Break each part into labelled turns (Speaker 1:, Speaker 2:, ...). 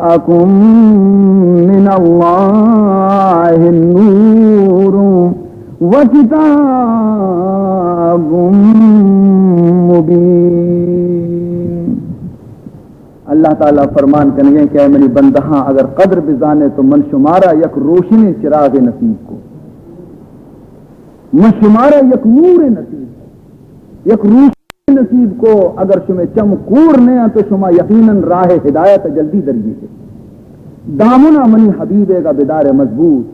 Speaker 1: جاءکم من اللہ نور وکتاب مبین. اللہ تعالیٰ فرمان کریں گے کہ اے میری بندہاں اگر قدر بزانے تو من شمارا یک روشنی چراغ نصیب کو، من شمارا یک نور نصیب کو، یک روشنی نصیب کو. اگر شمیں چم کور نے تو شما یقیناً راہ ہدایت جلدی درگی ہے. دامنا منی حبیبے کا بدار مضبوط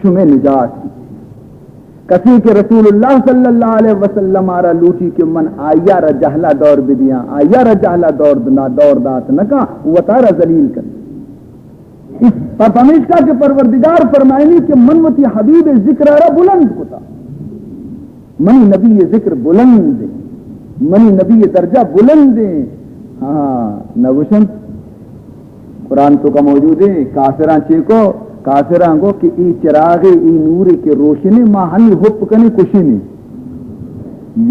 Speaker 1: شمیں نجات کسی کے رسول اللہ صلی اللہ علیہ وسلم آرہ لوٹی کہ من آیا را جہلا دور بدیاں، آیا را جہلا دور دات نکا وطارہ ذلیل کر. اس پرپمیشکا کے پروردگار فرمائنی کہ من وتی حبیب ذکر را بلند کتا، منی نبی ذکر بلند دے، منی نبی درجہ بلند دے. ہاں نوشن قرآن تو کا موجود ہے. کافران چیکو کافران کو کہ ای چراغ ای نور کے روشنی ماہنی حب کنی کشنی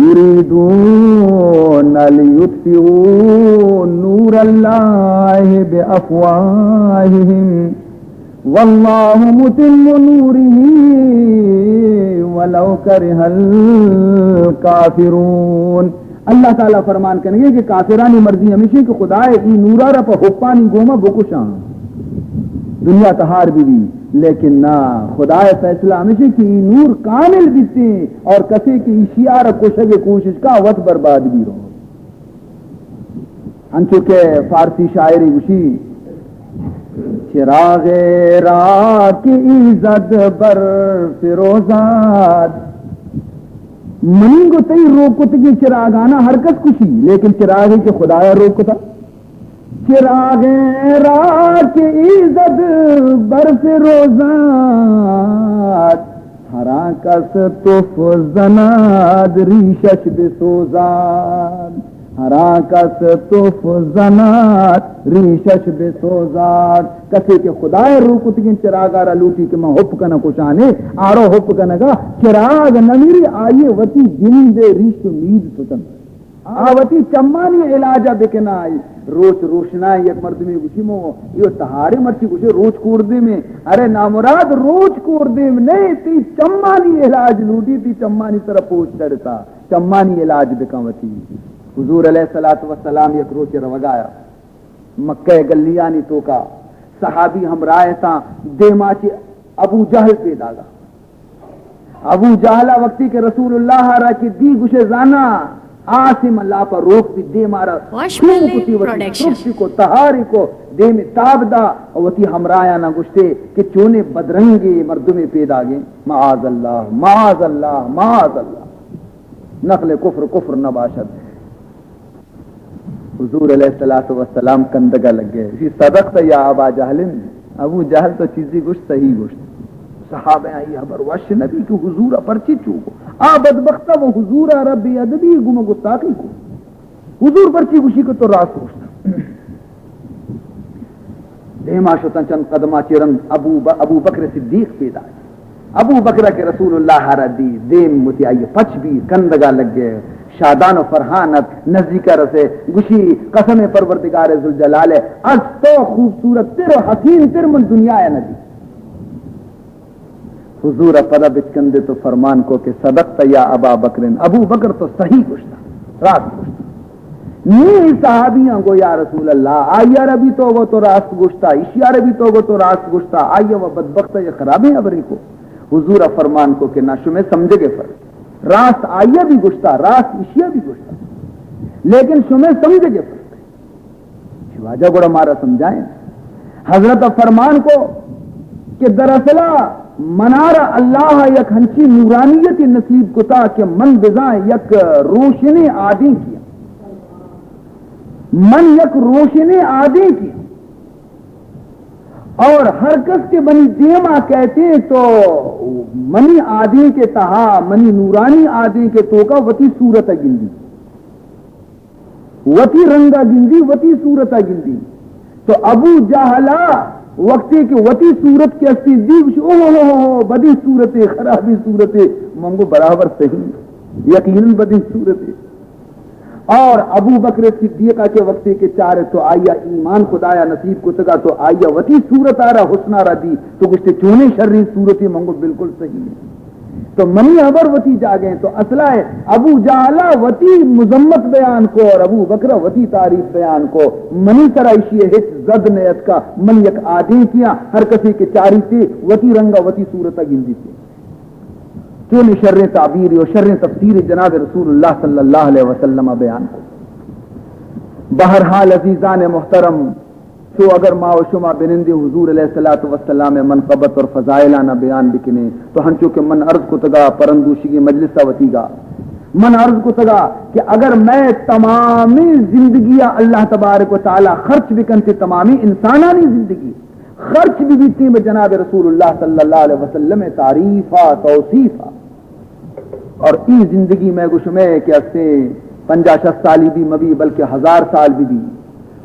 Speaker 1: یریدون لیطفئوا نور اللہ بافواہہم واللہ متم نورہ ولو کرہ الکافرون. اللہ تعالیٰ فرمان کریں گے کہ کافرانی مرضی ہمیشہ کہ خدا ای نورا را پا حپانی گوما بکشاں دنیا تہار بھی لیکن نہ خدا فیصلہ ہمیشہ کہ ای نور کامل بیتے اور کسی کی اشیاء را کشگ کوشش کا وقت برباد بھی رہو. انچو کہ فارسی شاعری گوشی چراغ راہ کی عزت بر فیروزاد منی کو تی روکت کی چراغانا حرکت کشی لیکن چراغی کے خدایا روکتا. چراغ راہ کی عزت برف روزاد ہرا کس تف زناد ریشش بسوزاد ہرا کس تف زناد ریشش بسوزاد. کسی کے خدای روکت کی چراغ آرہ لوٹی کہ میں حب کنا کشانے آرہ حب کنگا چراغ نمیری آئیے وطی جن دے ریش امید ستن آوتی چمانی علاجہ بکنا آئی روچ روشنا یک مرد میں گوشی مو یہ تہارے مرچی گوشی روچ کوردے میں ارے نامراد روچ کوردے میں نہیں تی چمانی علاج لوٹی تی چمانی طرح پوچھ ڈرتا چمانی علاج بکاوتی. حضور علیہ السلام یک روچ روگایا مکہ گلیانی تو کا صحابی ہم رائے تھا دیما چی ابو جہل پیدا گا. ابو جہلہ وقتی کے رسول اللہ را کی دی گوشے زانا آسم اللہ پر روک بھی دے مارا کسی کو تہاری کو دے میں تاب دا اور وتی ہمرایا نہ گشتے کہ چونے بدرنگے مردوں میں پیدا گئے. معاذ اللہ معاذ اللہ معاذ اللہ نقل کفر کفر نباشد. حضور علیہ السلام کندگا لگ گئے اسی صدقت یا ابا جہل. ابو جہل تو چیزی گشت صحیح گشت صحابہ آئی حبر وش نبی کی حضور پرچی چوکو بدبختہ وہ حضور ربی ادبی گمہ گستاخی کو حضور پرچی گوشی کو تو راست گوشتا دیما شتن چند قدمہ چرن ابو بکر صدیق پیدا. ابو بکر کے رسول اللہ ردی دیم متی آئی پچ بھی کندگا لگ گئے شادان و فرحانت نزدیکہ رسے گوشی قسم پروردگار ذوالجلال از تو خوبصورت تر و حسین تر من دنیا ہے ندی. حضور پدا بچکندے تو فرمان کو کہ صدقت یا ابا بکرن ابو بکر تو صحیح گوشتا راست گوشتا. نی صحابیاں گو یا رسول اللہ آیا ربی تو وہ تو راست گوشتا اشیا ربی تو وہ تو راست گوشتا آیا وہ بدبختہ یہ خرابیں ابری کو. حضور فرمان کو کہ نہ شمیں سمجھے گے فرق راست آیا بھی گوشتا راست اشیا بھی گوشتا لیکن شمیں سمجھے گے فرق شواجہ گوڑا مارا سمجھائیں. حضرت فرمان کو کہ دراصل منارا اللہ یک ہنچی نورانیت نصیب کتا کہ من بزائیں یک روشنی عادی کیا من یک روشنی عادی کیا اور ہر کس کے بنی دیما کہتے تو منی عادی کے تہا منی نورانی عادی کے تو کا وتی صورت گندی وتی رنگا گندی وتی صورت گندی. تو ابو جہلا وقتی کہ وتی صورت کے اسی دیگ بدی صورت خرابی صورت منگو برابر صحیح یقیناً بدی صورت اور ابو بکر صدیقہ کے وقت کے چارے تو آیا ایمان خدایا نصیب کو تگا تو آیا وتی صورت آ رہا حسن آ رہا دی تو کچھ چونے شرری صورت منگو بالکل صحیح ہے تو منی ابر وتی جا گئے تو اصلہ ہے ابو جہلا وتی مذمت بیان کو اور ابو بکر وتی تعریف بیان کو منی سرائشی ہے زد نیت کا من یک آدھی کیا ہر کسی کے چاری سے وتی رنگا وتی صورت گندی تھی کیوں شر تعبیر اور شر تفسیر جناب رسول اللہ صلی اللہ علیہ وسلم بیان کو بہرحال عزیزان محترم تو اگر ما و شما بنند حضور علیہ الصلوۃ والسلام منقبت اور فضائلانہ بیان بکنے تو ہنچو کہ من عرض کو تگا پرندوشی کی مجلس وتی گا من عرض کو تگا کہ اگر میں تمامی زندگیاں اللہ تبارک و تعالی خرچ بکن سے تمامی انسانانی زندگی خرچ بھی بیتی میں جناب رسول اللہ صلی اللہ علیہ وسلم تعریفہ توصیفہ اور ای زندگی میں گوش میں کہ اسے 50-60 سالی بھی مبی بلکہ 1000 سال بھی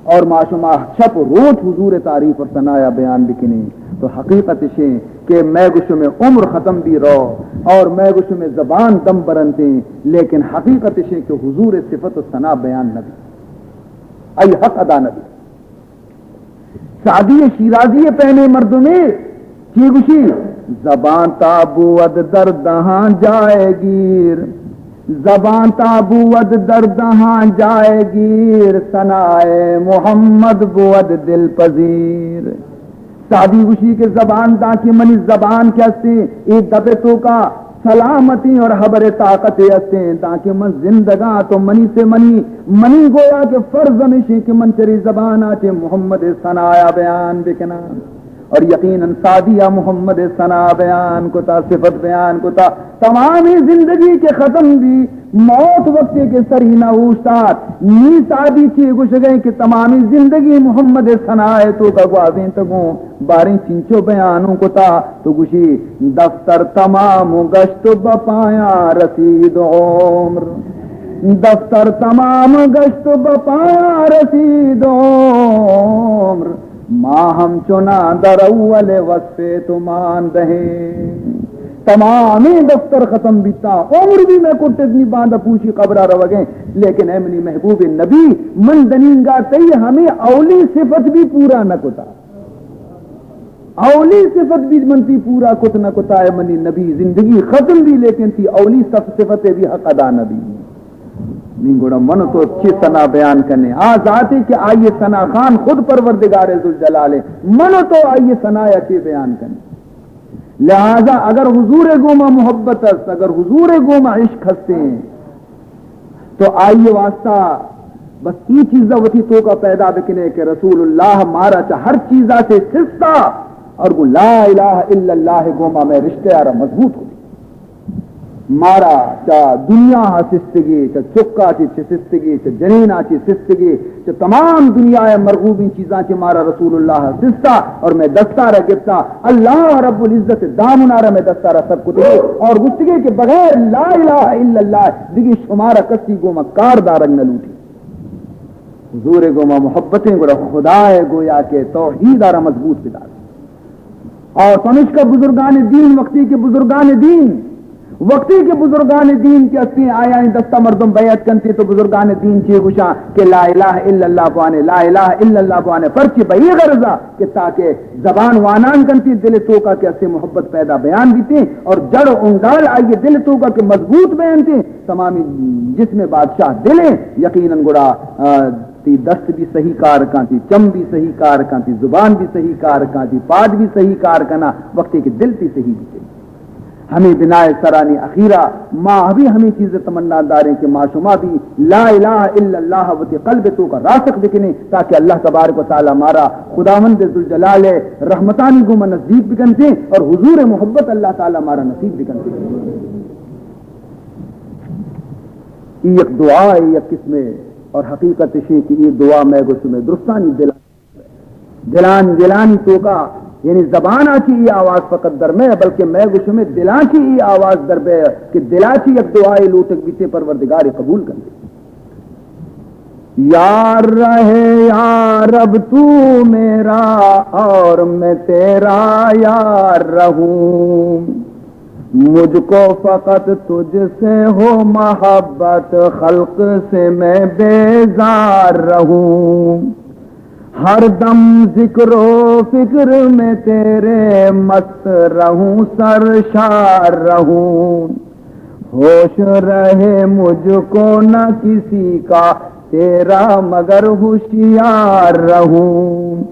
Speaker 1: اور معشومہ چھپ روز حضور تعریف اور ثنایا بیان بکنے تو حقیقت شے کہ میں گوش میں عمر ختم بھی رہو اور میں گوش میں زبان دم برنتے لیکن حقیقت شے کہ حضور صفت و ثنا بیان نبی ای حق ادا نبی سعدی شیرازی پہنے مرد میں کی گوشی زبان تابود در دہاں جائے گیر زبان تابود در دہاں جائے گیر ثنائے محمد بود دل پذیر سعدی گوشی کے زبان دا کی منی زبان کیسے ایک دبے تو کا سلامتی اور خبر طاقت اسیں تاکہ من زندگاں تو منی سے منی گویا کہ فرض نشی کہ من تیری زبان آچے محمد ثنایا بیان بکنا اور یقیناً سادیہ محمد ثنا بیان کو تا صفت بیان کو تا تمامی زندگی کے ختم بھی موت وقتی کے سری نہ اوشتات نی سادی چی گوش گئے کہ تمامی زندگی محمد ثنا ہے تو کا گوازیں تگوں باریں چنچو بیانوں کو تا تو گوشی دفتر تمام گشت بپایا رسید عمر دفتر تمام گشت بپایا رسید عمر ماں ہم چنا در اول وصف تمان دہیں تمامی دفتر ختم بیتا عمر بھی میں کٹ اتنی باندھا پوچھی قبرہ رو گئے لیکن اے منی محبوب نبی من دنینگا تی ہمیں اولی صفت بھی پورا نہ کتا اولی صفت بھی منتی پورا کت نہ کتا ہے منی نبی زندگی ختم بھی لیکن تھی اولی صفت بھی حق ادا نبی گوڑا من تو اچھی ثنا بیان کرنے ذاتی کہ آئیے ثنا خان خود پروردگار ذوالجلال ہے من تو آئیے ثنا اچھی بیان کرنے لہذا اگر حضور گوما محبت است اگر حضور گوما عشق ہستے ہیں تو آئیے واسطہ بس یہ چیزہ وتی تو کا پیدا بکنے کہ رسول اللہ مارا چاہ ہر چیزہ سے سستا اور وہ لا الہ الا اللہ گوما میں رشتے آرہ مضبوط ہو مارا چا دنیا سستگی چا چکا چی سستگی چا جنینا چی سستگی چا تمام دنیا مرغوبین چیزاں چی مارا رسول اللہ سستا اور میں دستارہ گفتا اللہ رب العزت دامنارہ میں دستارہ سب کو دے اور گفتگی کے بغیر لا الہ الا اللہ دیگی شمارہ کسی گوما کاردارنگ نلوٹی حضور گوما محبتیں گوڑا خدا ہے گویا کہ توحید آرہ مضبوط بدا اور تنش کا بزرگان دین وقتی کے بزرگان دین وقتی کے بزرگان دین کے اسی آیا دستہ مردم بیعت کنتی تو بزرگان دین چی گوشا کہ لا الہ الا اللہ بوانے لا الہ الا اللہ بوانے پرچی بئی غرضا کہ تاکہ زبان وانان کنتی دل توکا کے اسی محبت پیدا بیان دیتے اور جڑ انگال آئیے دل توکا کے مضبوط بیان تے تمامی جسم بادشاہ دلیں یقیناً گڑا تی دست بھی صحیح کار کانتی چم بھی صحیح کار کانتی زبان بھی صحیح کار کانتی پاد بھی صحیح کار کنا وقتی کہ دل تی صحیح بھی ہمیں بنا سرانی اخیرہ ماں بھی ہمیں چیزیں تمنا داریں کہ معشومہ بھی لا الہ الا اللہ وتی قلب تو کا راسخ دکھنے تاکہ اللہ تبارک و تعالی مارا خداوند ذوالجلال رحمتانی کو من نزدیک بکنتے اور حضور محبت اللہ تعالی مارا نصیب بکنتے ایک دعا ہے یک قسم اور حقیقت شے کہ یہ دعا میں گوش میں درستانی دلانی تو کا یعنی زبان آچی یہ آواز فقط در میں بلکہ میں گوش میں دلا کی یہ آواز در بے کہ دلا کی یک دعائے لوٹک بیتے پروردگار قبول کر دے یار رہے یا رب تو میرا اور میں تیرا یار رہوں مجھ کو فقط تجھ سے ہو محبت، خلق سے میں بیزار رہوں، ہر دم ذکر و فکر میں تیرے مست رہوں، سرشار رہوں، ہوش رہے مجھ کو نہ کسی کا تیرا مگر ہوشیار رہوں،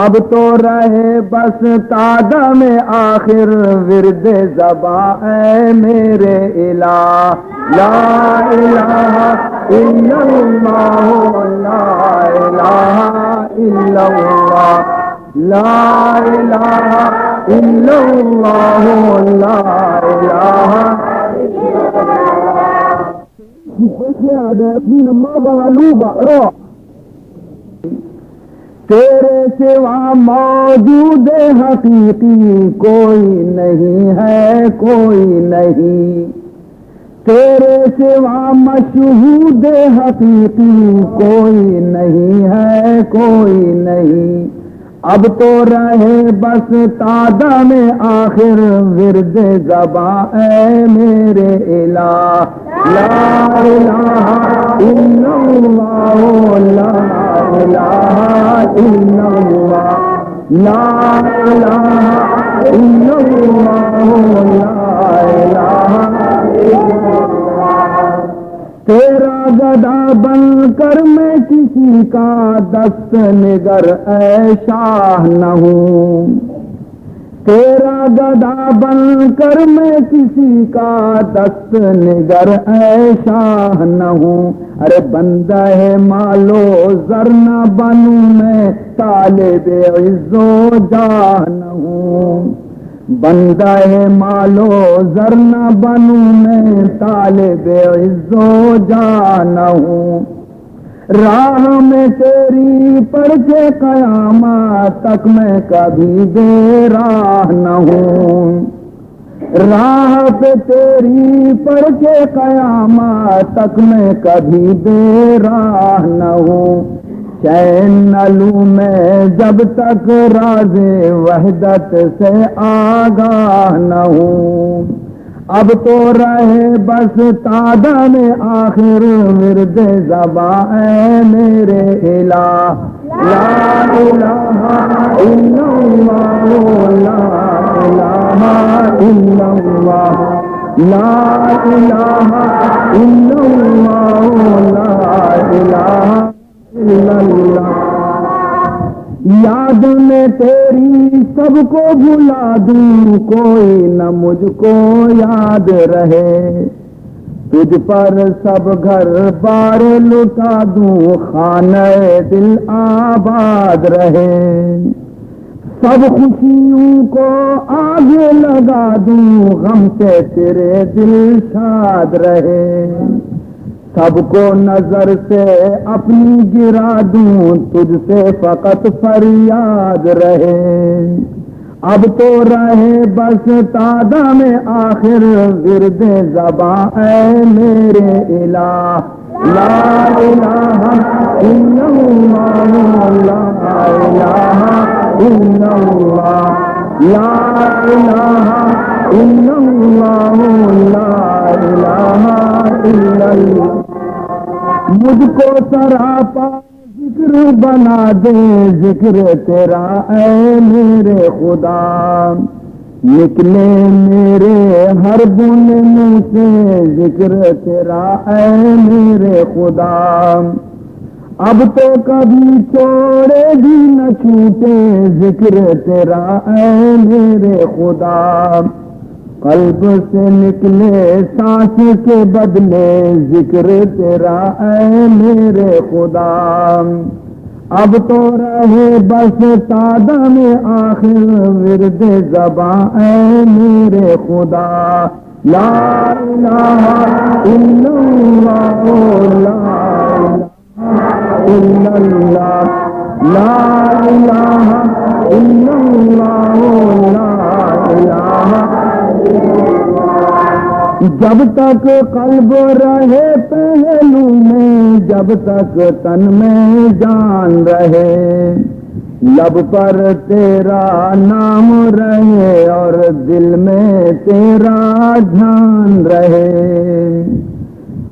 Speaker 1: اب تو رہے بس تادہ میں آخر ورد زباں اے میرے الہ، لا الہ الا اللہ، لا الہ الا اللہ، لا الہ الا اللہ، لا الہ تیرے سوا موجود حقیقی کوئی نہیں ہے، کوئی نہیں، تیرے سوا مشہود حقیقی کوئی نہیں ہے، کوئی نہیں، اب تو رہے بس تادہ میں آخر ورد زباں اے میرے الہ، لا الہ الا اللہ، لا الہ الا اللہ، لا الہ الا اللہ، لا الہ الا اللہ، تیرا گدا بن کر میں کسی کا دست نگر اے شاہ نہ ہوں، تیرا گدا بن کر میں کسی کا دست نگر اے شاہ نہ ہوں، ارے بندہ ہے مالو زر نہ بنوں میں، طالب عز و جاہ نہ ہوں، بندہ ہے مالو زر نہ بنوں میں، طالب عز و جاہ نہ ہوں، راہ میں تیری پڑھ کے قیامت تک میں کبھی بے راہ نہ ہوں، راہ پہ تیری پڑھ کے قیامت تک میں کبھی بے راہ نہ ہوں، چین نہ لوں میں جب تک راز وحدت سے آگاہ نہ ہوں، اب تو رہے بس تادہ میں آخر ورد زباں اے میرے الہ، لا الہ الا اللہ، لا الہ الا اللہ، لا الہ الا اللہ، لا الہ الا اللہ، یاد میں تیری سب کو بھلا دوں، کوئی نہ مجھ کو یاد رہے، تجھ پر سب گھر بار لٹا دوں، خانہ دل آباد رہے، سب خوشیوں کو آگ لگا دوں، غم سے تیرے دل شاد رہے، سب کو نظر سے اپنی گرا دوں، تجھ سے فقط فریاد رہے، اب تو رہے بس تادہ میں آخر ورد زباں اے میرے الہ، لا الہ الا اللہ، لا الہ الا اللہ، لا الہ الا اللہ، لا الہ الا اللہ، مجھ کو سراپا ذکر بنا دے، ذکر تیرا اے میرے خدا، نکلے میرے ہر بن منہ سے ذکر تیرا اے میرے خدا، اب تو کبھی چھوڑے بھی نہ چھوٹے ذکر تیرا اے میرے خدا، قلب سے نکلے سانس کے بدلے ذکر تیرا اے میرے خدا، اب تو رہے بس تادہ میں آخر ورد زباں اے میرے خدا، لا الہ الا اللہ، لا الہ الا اللہ، لا الہ الا اللہ، لا الہ، جب تک قلب رہے پہلو میں، جب تک تن میں جان رہے، لب پر تیرا نام رہے اور دل میں تیرا دھیان رہے،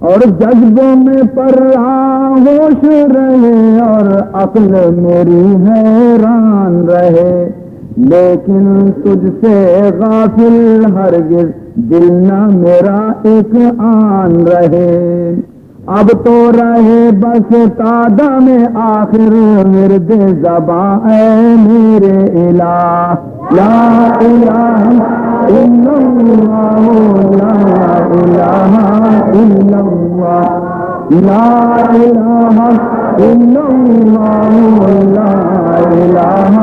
Speaker 1: اور جذبوں میں پر ہوش رہے اور عقل میری حیران رہے، لیکن تجھ سے غافل ہرگز دل نہ میرا ایک آن رہے۔ اب تو رہے بس تادہ میں آخر ورد زباں اے میرے الہ، لا الہ الا اللہ، لا الہ الا اللہ، لا الہ الا اللہ، لا الہ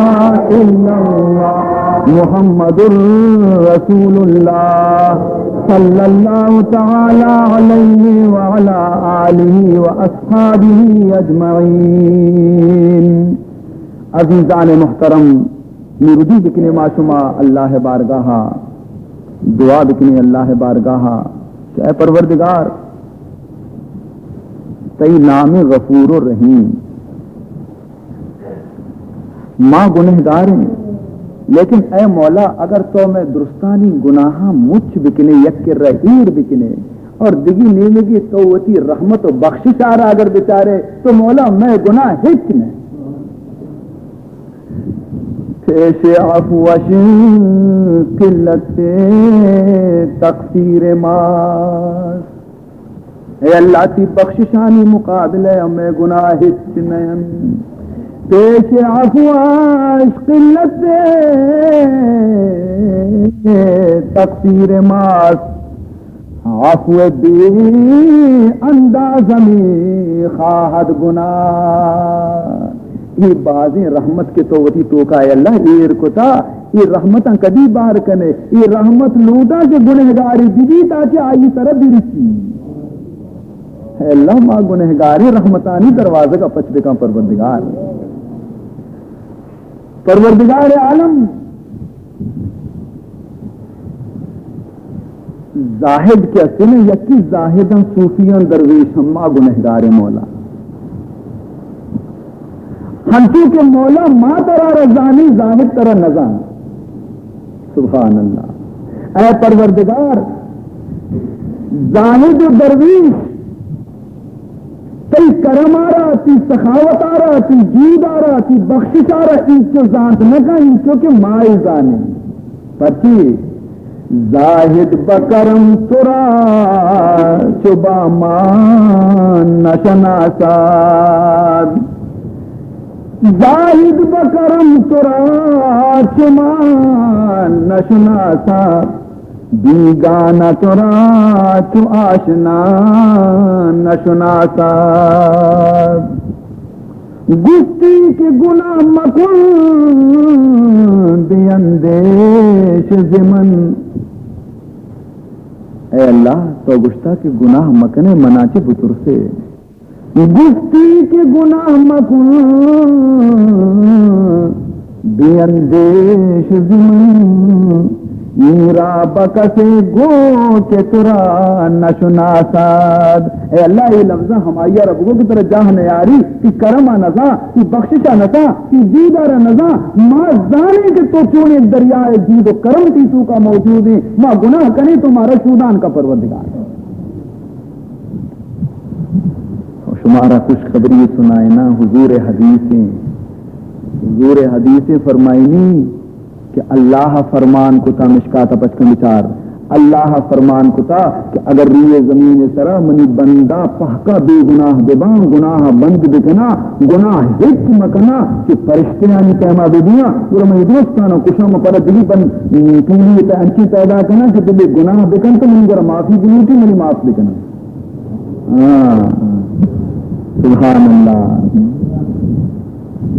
Speaker 1: الا اللہ، محمد رسول اللہ صلی اللہ تعالی علیہ وعلا آلہ واصحابہ اجمعین۔ عزیزان محترم، نردی بکنے معصومہ اللہ بارگاہ، دعا بکنے اللہ بارگاہ کہ اے پروردگار تئی نام غفور و رحیم، ماں گنہگار ہیں لیکن اے مولا اگر تو میں درستانی گناہ مچ بکنے یک رہیر بکنے اور دگی نیمگی توتی رحمت و بخشش آ رہا اگر بیچارے تو مولا میں گناہ ہچ میں پیش عفوش قلت تقصیر ماس، اے اللہ تی بخششانی مقابلے میں گناہ ہچ میں، پیش عفوش قلت تقصیر ماس، عفو بی اندازمی خواہد گناہ۔ یہ بازیں رحمت کے توتی توکا ہے اللہ ایر کو تا یہ رحمتاں کدی بار کنے، یہ رحمت لوٹا کے گنہگاری دیدی تاکہ آئی طرف بھی رسی۔ اے اللہ ماں گنہگاری رحمتانی دروازے کا پچھلے کا پروردگار، پروردگار عالم زاہد کے اصل یکی زاہداں صوفیاں درویش ہما گنہگار مولا، ہنچو کے مولا ماں ترا رضانی زاہد ترا نظام، سبحان اللہ۔ اے پروردگار زاہد و درویش تی کرم آ رہا، تی سخاوت آ رہا، تی جود آ رہا، تی بخشش آ رہا، انچو زانت نکا انچو کے مائی زانے پرچی زاہد بکرم ترا چبا مان نشناساد، زاہد بکرم ترا چمان نشناساد، بیگانہ ترا چو آشنا نشناساد، گستی کے گناہ مکن بیندیش زمن، اے اللہ تو گشتہ کے گناہ مکنے مناچے بطر سے، گستی کے گناہ مکن بیندیش زمن، میرا بکسے گو کے ترا نشناساد۔ اے اللہ یہ لفظہ ہمائیہ ربگو کی طرح جاہ نیاری تی کرم نظا، تی بخشش نظا، تی جیدار نظا، ماں زانے کے تو چونے دریائے جید و کرم تی تو کا موجود ہے، ماں گناہ کریں تو مارا شودان کا پروردگار۔ شمارا خوشخبری سنائے نا حضور حدیثیں فرمائنی کہ اللہ فرمان کتا مشکات پچکن بچار، اللہ فرمان کتا کہ اگر روئے زمین سرا منی بندہ پہکا بے گناہ ببان گناہ بند بکنا گناہ ہچ مکنا کہ فرشتے آنی پیما بیدیاں پورا میں دوستانا کشم پر دلی بند پولی تا انچی پیدا کنا کہ تبے گناہ بکن تو منی گر معافی بنیتی منی معاف بکنا۔ سبحان اللہ۔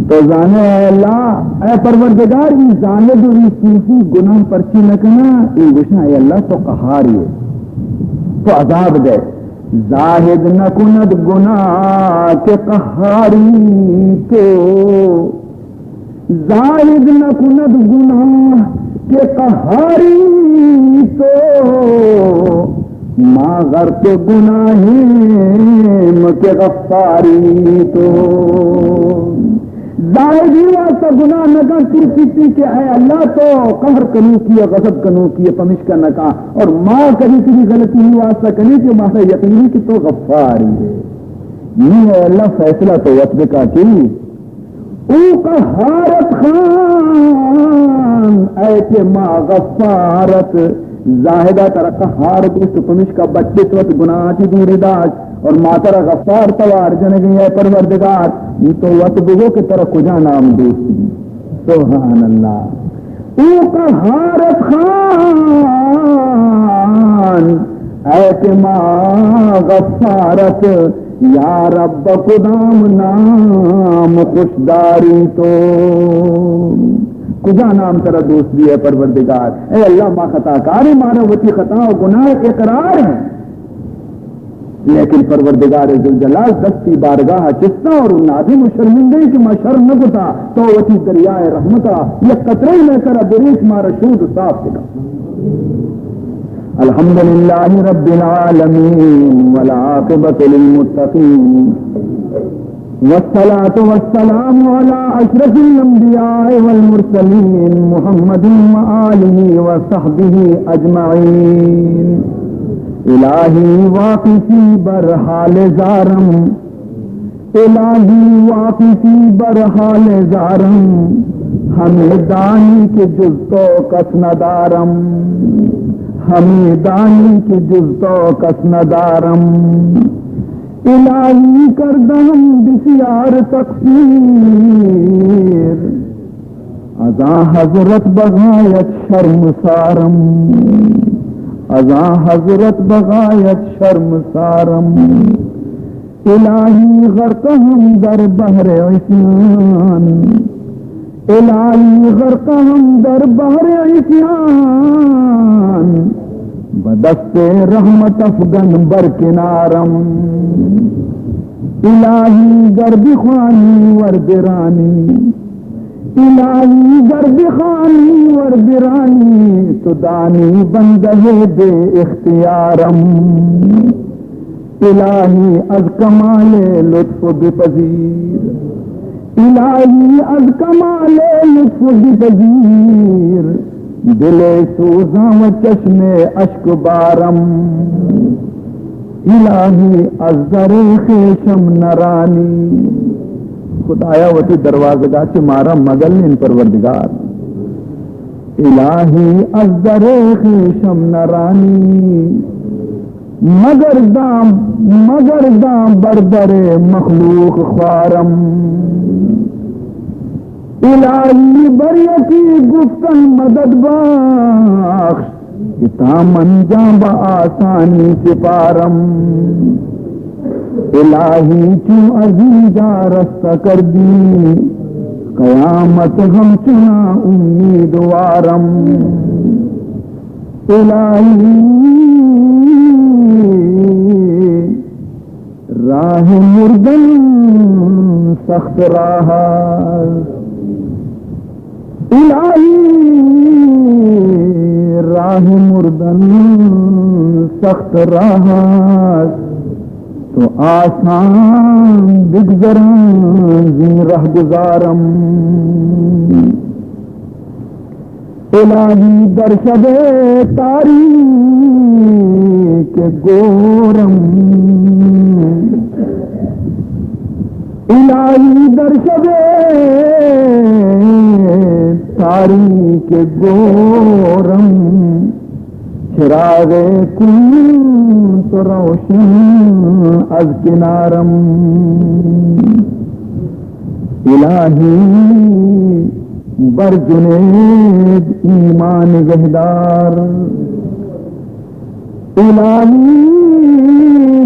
Speaker 1: تو زانے اے اللہ اے پروردگار یہ زاند و یہ صوفی گناہ پرچی نکنا یہ گوشنا اے اللہ تو قہاری ہے تو عذاب دے، زاہد نکند گناہ کے قہاری تو، زاہد نکند گناہ کے قہاری تو، ماں غرق گناہیم کے غفاری تو، ظاہری واسطہ گناہ نکا ترسی کہ اے اللہ تو قہر کنو کیے غضب کنو کیے پمش کا نکا اور ماں کبھی کبھی غلطی ہی واسطہ کنی کہ ماں یقینی کہ تو غفاری ہے نہیں اے اللہ فیصلہ تو وطب کا کی او قہارت خان اے کہ ماں غفارت زاہدہ ترہ قہارت اس پمش کا بچے تو گناہ کی دوری داشت اور ماترا غفار توار جنگی ہے پروردگار یہ تو وقت بگو کہ ترہ کجا نام دوستی سبحان اللہ او قہارت خان اے کہ ماں غفارت یا رب قدام نام خوشداری تو کجا نام ترہ دوستی ہے پروردگار اے اللہ ماں خطا کار مارا وچی خطا و گناہ اقرار ہیں لیکن پروردگار ذوالجلال دستی بارگاہ چستا اور نادم و شرمندے کی مشر نہ گتا تو وتی دریائے رحمتہ یہ قطرے میں کرا دریس مارا شود صاف سکا الحمدللہ رب العالمین والعاقبۃ للمتقین والصلاة والسلام على اشرف الانبیاء والمرسلین محمد وآلہ وصحبہ اجمعین الہی واقفی برحال زارم الہی واقفی برحال زارم ہمیں دانی کے جز تو کس ندارم ہمیں دانی کے جز تو کس ندارم الہی کردم بسیار تقصیر ازاں حضرت بغایت شرم سارم ازاں حضرت بغایت شرم سارم الہی غرقہم در بحر عصیان الہی غرقہم در بحر عصیان بدست رحمت افغن برکنارم الہی گرد خوانی وردرانی الہی گرد خانی وردرانی تو دانی بندہ بے اختیارم الہی از کمال لطف بپذیر الہی از کمال لطف بپذیر دل سوزاں و چشم اشک بارم الہی از در خیشم نرانی خدایا وتی دروازگاہ سے مارا مگل پروردگار الہی از در خیشم نرانی مگر دام بردر مخلوق خوارم الہی بریتی گفتن مدد بخش کتام انجام آسانی سپارم الہی کیوں عزیزہ رستہ کر دی قیامت ہم چنا امیدوارم الہی راہ مردن سخت راہ الہی راہ مردن سخت راہ تو آسان بگذران زین رہ گزارم الہی در شب تاریک گورم الہی در شب تاریک گورم چراغ کن تو روشن از کنارم الہی بر جنید ایمان گہدار الہی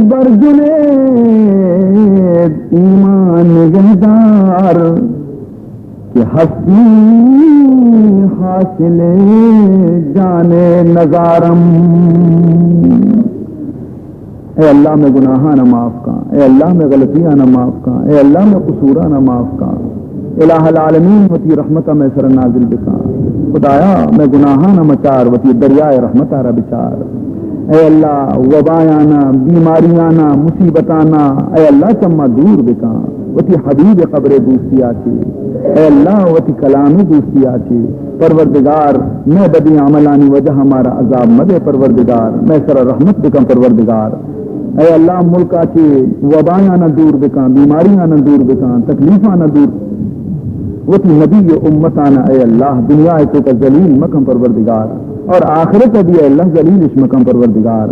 Speaker 1: بر جنید ایمان گہدار کہ ہستی حاصل جانے نظارم اے اللہ میں گناہاں نہ معاف کا اے اللہ میں غلطیاں نہ معاف کا اے اللہ میں قصوراں نہ معاف کا الہ العالمین وتی رحمتہ میں سر نازل بکا خدایا میں گناہاں نہ مچار وتی دریائے رحمتہ را بچار اے اللہ وبایانا بیماریانا مصیبتانا اے اللہ چما دور بکا وتی حبیب قبر دوستی آتی اے اللہ وتی کلام دوستی آتی پروردگار میں بدی عملانی وجہ ہمارا عذاب مدے پروردگار میں سر رحمت بکم پروردگار اے اللہ ملکا کی وبائیاں نہ دور بکان بیماریاں نہ دور بکان تکلیفاں نہ دور وتی نبی امتانا اے اللہ دنیا تو کا ذلیل مکم پروردگار اور آخرت بھی اے اللہ ذلیل اس مکم پروردگار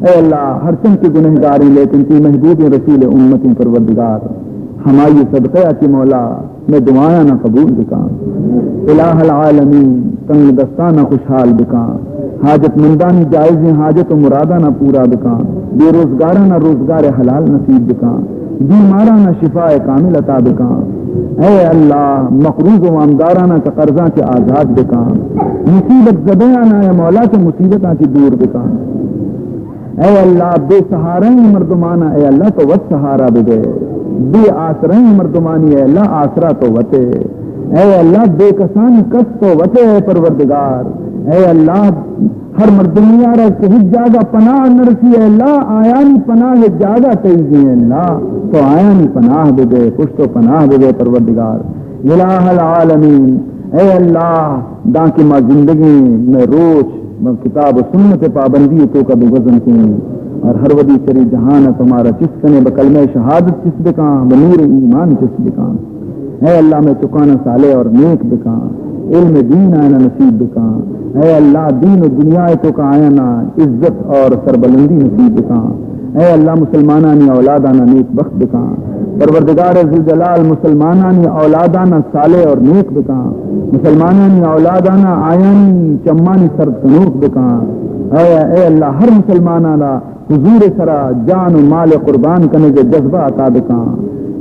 Speaker 1: اے اللہ ہر چند کی گنہگاری لیکن کی محبوب رسول امت پروردگار ہماری صدقہ کی مولا میں دعائیں نہ قبول بکان الہ العالمین تنگ دستانہ خوشحال بکان حاجت مندانی جائز حاجت و مرادہ نہ پورا بکان بے روزگارہ نہ روزگار حلال نصیب بکان بیمارہ نہ شفا کامل عطا بکان اے اللہ مقروض و امدارانہ کا قرضہ کے آزاد بکان مصیبت زدیانہ اے مولا کے مصیبتاں کی دور بکان اے اللہ بے سہاریں مردمانہ اے اللہ تو وت سہارا بدے بے آسریں مردمانی اے اللہ آسرا تو وتے اے اللہ بے کسان کس تو وتے اے پروردگار اے اللہ ہر مردمی آرہ کہ ہج جاگہ پناہ نرسی اے اللہ آیانی پناہ جاگہ تیزی اے اللہ تو آیانی پناہ بدے خوش تو پناہ بدے پروردگار الہ العالمین اے اللہ دانکی ما زندگی میں روچ کتاب و سنت پابندی تو کا بغزن کی اور ہر ودی چری جہان تمہارا چس کنے بکلمہ شہادت چس بکان بنور ایمان چس بکان اے اللہ میں چکانا صالح اور نیک بکان علم دین آئینہ نصیب بکان اے اللہ دین و دنیا تو کا آئینہ عزت اور سربلندی نصیب بکان اے اللہ مسلمانانی اولادانہ نیک بخت بکان پروردگار ذوالجلال مسلمانانی اولادانہ صالح اور نیک بکان مسلمانانی اولادانہ آیانی چمانی سرد کنوک بکان اے اللہ ہر مسلمانانہ حضور سرا جان و مال قربان کرنے کے جذبہ عطا بکان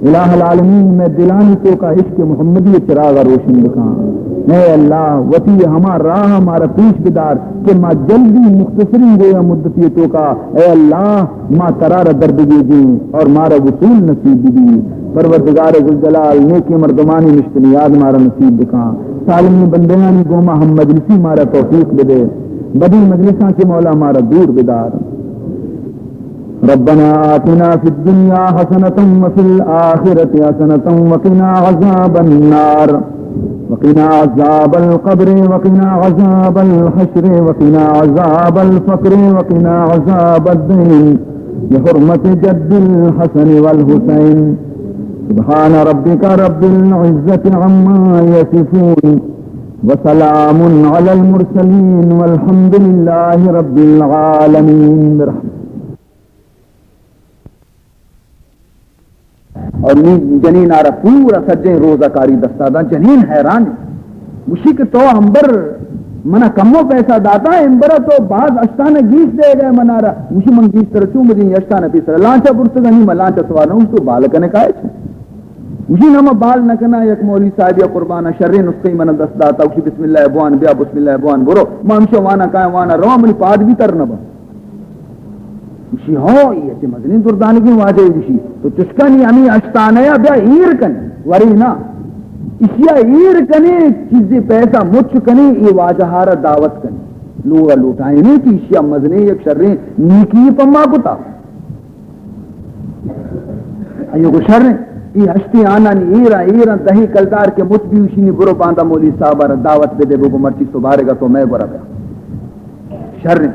Speaker 1: الہ العالمین میں دلانی تو کا عشق محمدی چراغ روشن بکان اے اللہ وتی ہمارا راہ ہمارا پیش بدار کہ ما جلدی مختصری گویا مدتی تو کا اے اللہ ما ترار درد دی اور مارا وصول نصیب دی پروردگار ذوالجلال نیکی مردمانی مشتنیاد مارا نصیب بکان سالمی بندیانی گوما ہم مجلسی مارا توفیق بدے بدی مجلساں کے مولا مارا دور بدار ربنا آتنا في الدنيا حسنة وفي الآخرة حسنة وقنا عذاب النار وقنا عذاب القبر وقنا عذاب الحشر وقنا عذاب الفقر وقنا عذاب الدين بحرمة جد الحسن والحسين سبحان ربك رب العزة عما يصفون وسلام على المرسلين والحمد لله رب العالمين برحمته اور جنین آرہ پورا سجیں روزہ کاری دستادہ جنین حیران مشی کے تو امبر منا کمو پیسہ داتا ہے امبرہ تو بعض اشتانہ گیس دے گئے منارا مشی من گیس تر چون مجھیں اشتانہ پیسر لانچہ پرتگا نہیں میں لانچہ سوانا ہوں تو بال کنے کائے چھے مشی نما بال نکنا یک مولی صاحب یا قربانہ شرین نسخی من دست داتا مشی بسم اللہ ابوان بیا بسم اللہ ابوان برو مامشو وانا کائیں وانا روا منی پاد بھی تر نبا مشی ہو یہ تی مزنین دردانی کی واجہ مشی تو چشکنی ہمیں اشتانیا بیا ایر کنی وری نا اشیا ایر کنی چیزی پیسہ مچ کنی یہ واجہارہ دعوت کنی لوگا لوٹائیں نہیں کہ اشیا مزنین یک شرین نیکی پما کتا ایو کو شرین یہ ہشتی آنا نی ایران دہی کلدار کے مچ بھی اشینی برو باندھا مولی صاحبہ دعوت بے دے بگو مرچی سبارے گا تو میں برا بیا شرین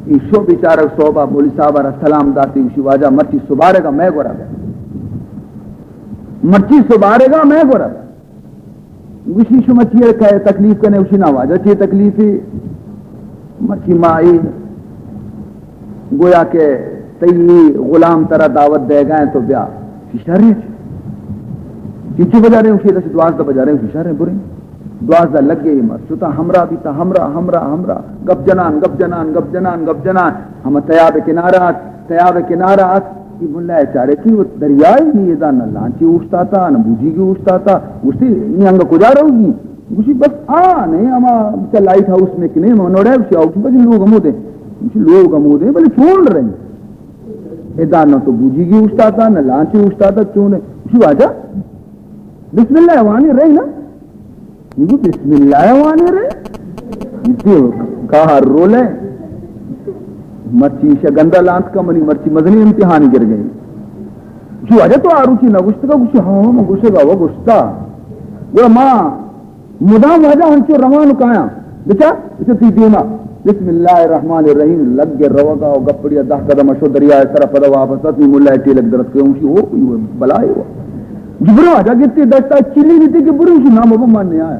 Speaker 1: یہ شو بیچارہ صوبہ مولی صاحبہ سلام داتی اسی واجہ مرچی سبارے گا میں گورا گیا مرچی سبارے گا میں گورا گیا اسی شو مچی کہے تکلیف کنے اسی نہ واجہ چی تکلیفی مرچی مائی گویا کہ تی غلام ترہ دعوت دے گئے تو بیا شر ہے چیچی بجا رہے ہیں اسی دس دعاز دا بجا رہے ہیں اسی شر ہے برے دعاز دا لگ گئی مرچوتا ہمراہ بھی تا ہمراہ گب جنان ہم تیاب کنارات کی ملہ چارے کی وہ دریائی نہیں یہ دا نہ لانچی اوشتا تھا نہ بوجی کی اوشتا تھا اسی نہیں انگا کجا رہو گی اسی بس نہیں ہما لائٹ ہاؤس میں کنے منوڑے اسی آؤ بس لوگ ہمو دیں بلے چھوڑ رہے ہیں ادا نہ تو بوجی کی اوشتا تھا نہ لانچی اوشتا تھا چونے اسی واجہ بسم اللہ وانی رہی نا بسم اللہ وانی رہے کہا رولے مرچی شگندہ لانت کا منی مرچی مدنی امتحان گر گئی جو اجا تو آروچی نگوشت کا گوشی ہاں ہاں گوشے گا وہ گوشتا گوڑا ماں مدام وجہ ہنچو روانو کایا بچا اسے تی دیما بسم اللہ الرحمن الرحیم لگ گے روگا و گپڑیا 10 قدم اشو دریا اس طرح پدا واپس اتنی ملا ایٹی لگ درست کے اونشی ہو بلائے ہوا جبرو آجا گیتی دستا چلی نہیں تھی کہ بری اونشی نام ابا ماننے آیا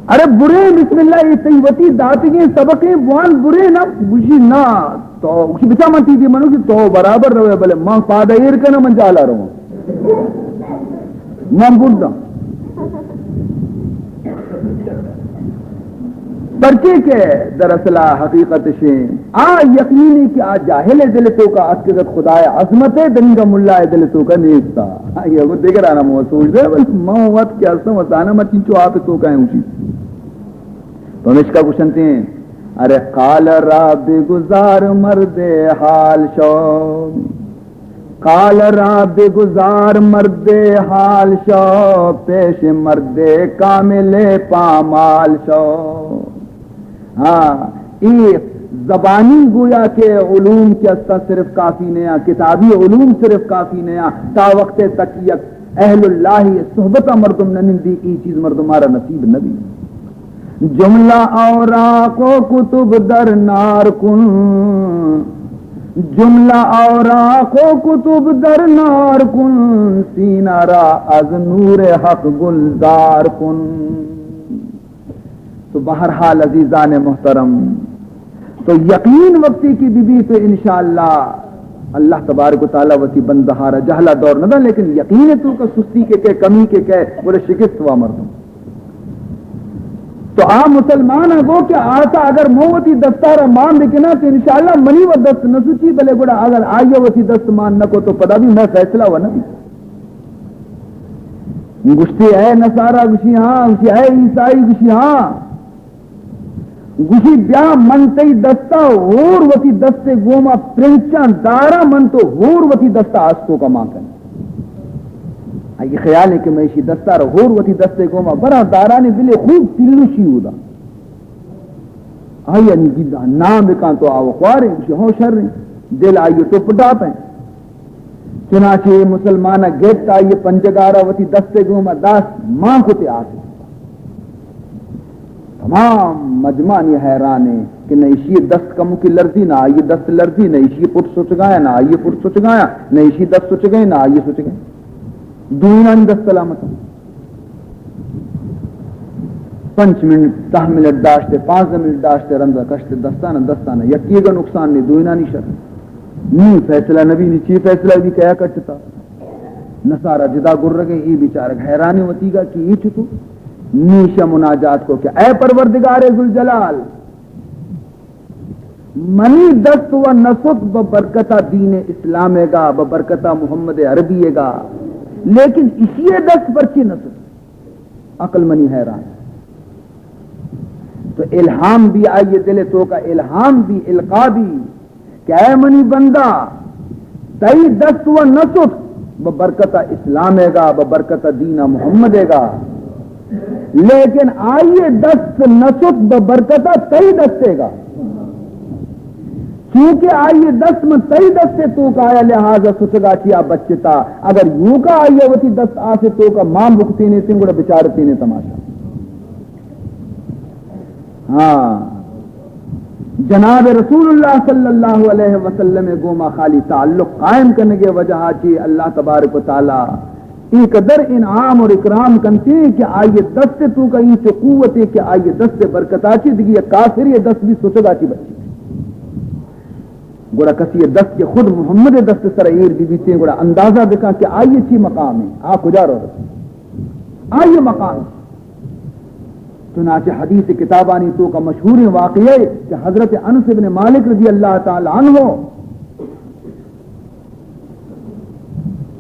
Speaker 1: ارے برے بسم اللہ یہ تیوتی داتگیں سبقیں بوان برے نا بوشی نا تو اسی بچا منتی تھی منو کہ تو برابر روے بلے ماں پادا ایر کا نا من چالا رہا ماں بودتا پرچے کے دراصلہ حقیقت شیں یقینی کہ جاہل دل تو کا اسکت خدای عظمت دنگا ملا دل تو کا نیستا یہ وہ دیکھ رہا نا موصول دے بس موت کیا سو وسانا ما چنچو آپ تو کا ہے اونچی تو نشکا کشنتے ہیں ارے قال رب گزار مرد حال شو قال رب گزار مرد حال شو پیش مرد کامل پامال شو ہاں ایک زبانی گویا کے علوم کے استا صرف کافی نیا کتابی علوم صرف کافی نیا تا وقت تقیت اہل اللہ صحبت مردم نندی کی چیز مردمارا نصیب نبی جملہ اوراق و کتب در نار کن جملہ اوراق و کتب در نار کن سینہ را از نور حق گلزار کن تو بہرحال عزیزان محترم تو یقین وقتی کی بی بی تو انشاءاللہ اللہ تبارک و تعالی وتی بندہارا جہلا دور نہ لیکن یقین تو کا سستی کے کمی کے بولے شکست ہوا مردم تو مسلمان ہے وہ کہ آتا اگر موتی دستار مان بکنا تو انشاءاللہ منی و دست نہ سوچی بلے گوڑا اگر آئیے وتی دست مان نہ کو تو پدا بھی میں فیصلہ ہوا نبی گشتی ہے نصارہ گشی ہاں گشی ہے عیسائی گشی ہاں گوشی بیا منتی دستا اور وتی دستے گوما پرنچان دارا من تو اور وتی دستا آستو کا ماں کرنے یہ خیال ہے کہ میں اسی دستا رہا اور وتی دستے گوما برا دارانے بلے خوب تلو شی ہو دا آئیے نام بکان تو آو خوارے گوشی ہو شر رہے دل آئیے تو پٹا پہیں چنانچہ مسلمانہ گیٹ آئیے پنجگارا وتی دستے گوما داس ماں کو تے آتے تمام مجمع یہ حیران ہے کہ نہ اسی دست کمو کی لرزی نہ آئیے دست لرزی نہ اسی پٹ سوچ گایا نہ آئیے پٹ سوچ گایا نہ اسی دست سوچ گئے نہ آئیے سوچ گئے دوئینا دست سلامت 5 منٹ 10 منٹ داشتے 5 منٹ داشتے رندہ کشتے دستانہ یکی گا نقصان نہیں دوئینا نہیں شر نہیں فیصلہ نبی نہیں چی فیصلہ بھی کیا کرتا نصارہ جدا گر رگے ای بیچارک حیرانی ہوتی گا کہ یہ چھتو نیشہ مناجات کو کیا اے پروردگار ذوالجلال منی دست و نسک ببرکتہ دین اسلام گا ببرکتہ محمد عربی گا لیکن اسی دست پر چی نسک عقل منی حیران تو الہام بھی آئیے دل تو کا الہام بھی القا بھی کہ اے منی بندہ تئی دست و نسک ببرکتہ اسلام گا ببرکتہ دین محمد گا لیکن آئیے دست نسک ببرکتہ تئی دستے گا کیونکہ آئیے دست میں تئی دستے تو کا آیا لہذا سچگا چیا بچتا اگر یوں کا آئیے وتی دست آسے تو کا ماں بکتی نے سنگڑا بچارتی نے تماشا ہاں جناب رسول اللہ صلی اللہ علیہ وسلم گوما خالی تعلق قائم کرنے کے وجہ چی اللہ تبارک و تعالی ایک در انعام اور اکرام کنتے ہیں کہ آئیے دست تو کا یہ چو قوت ہے کہ آئیے دست برکتا چی دگی یہ کافر یہ دست بھی سوچگا چی بچی گوڑا کسی یہ دست کے خود محمد دست سرائیر بھی بیتے ہیں گوڑا اندازہ دکھا کہ آئیے چی مقام ہے آپ کجا رو رہے آئیے مقام چنانچہ حدیث کتابانی تو کا مشہور واقعہ ہے کہ حضرت انس بن مالک رضی اللہ تعالی عنہ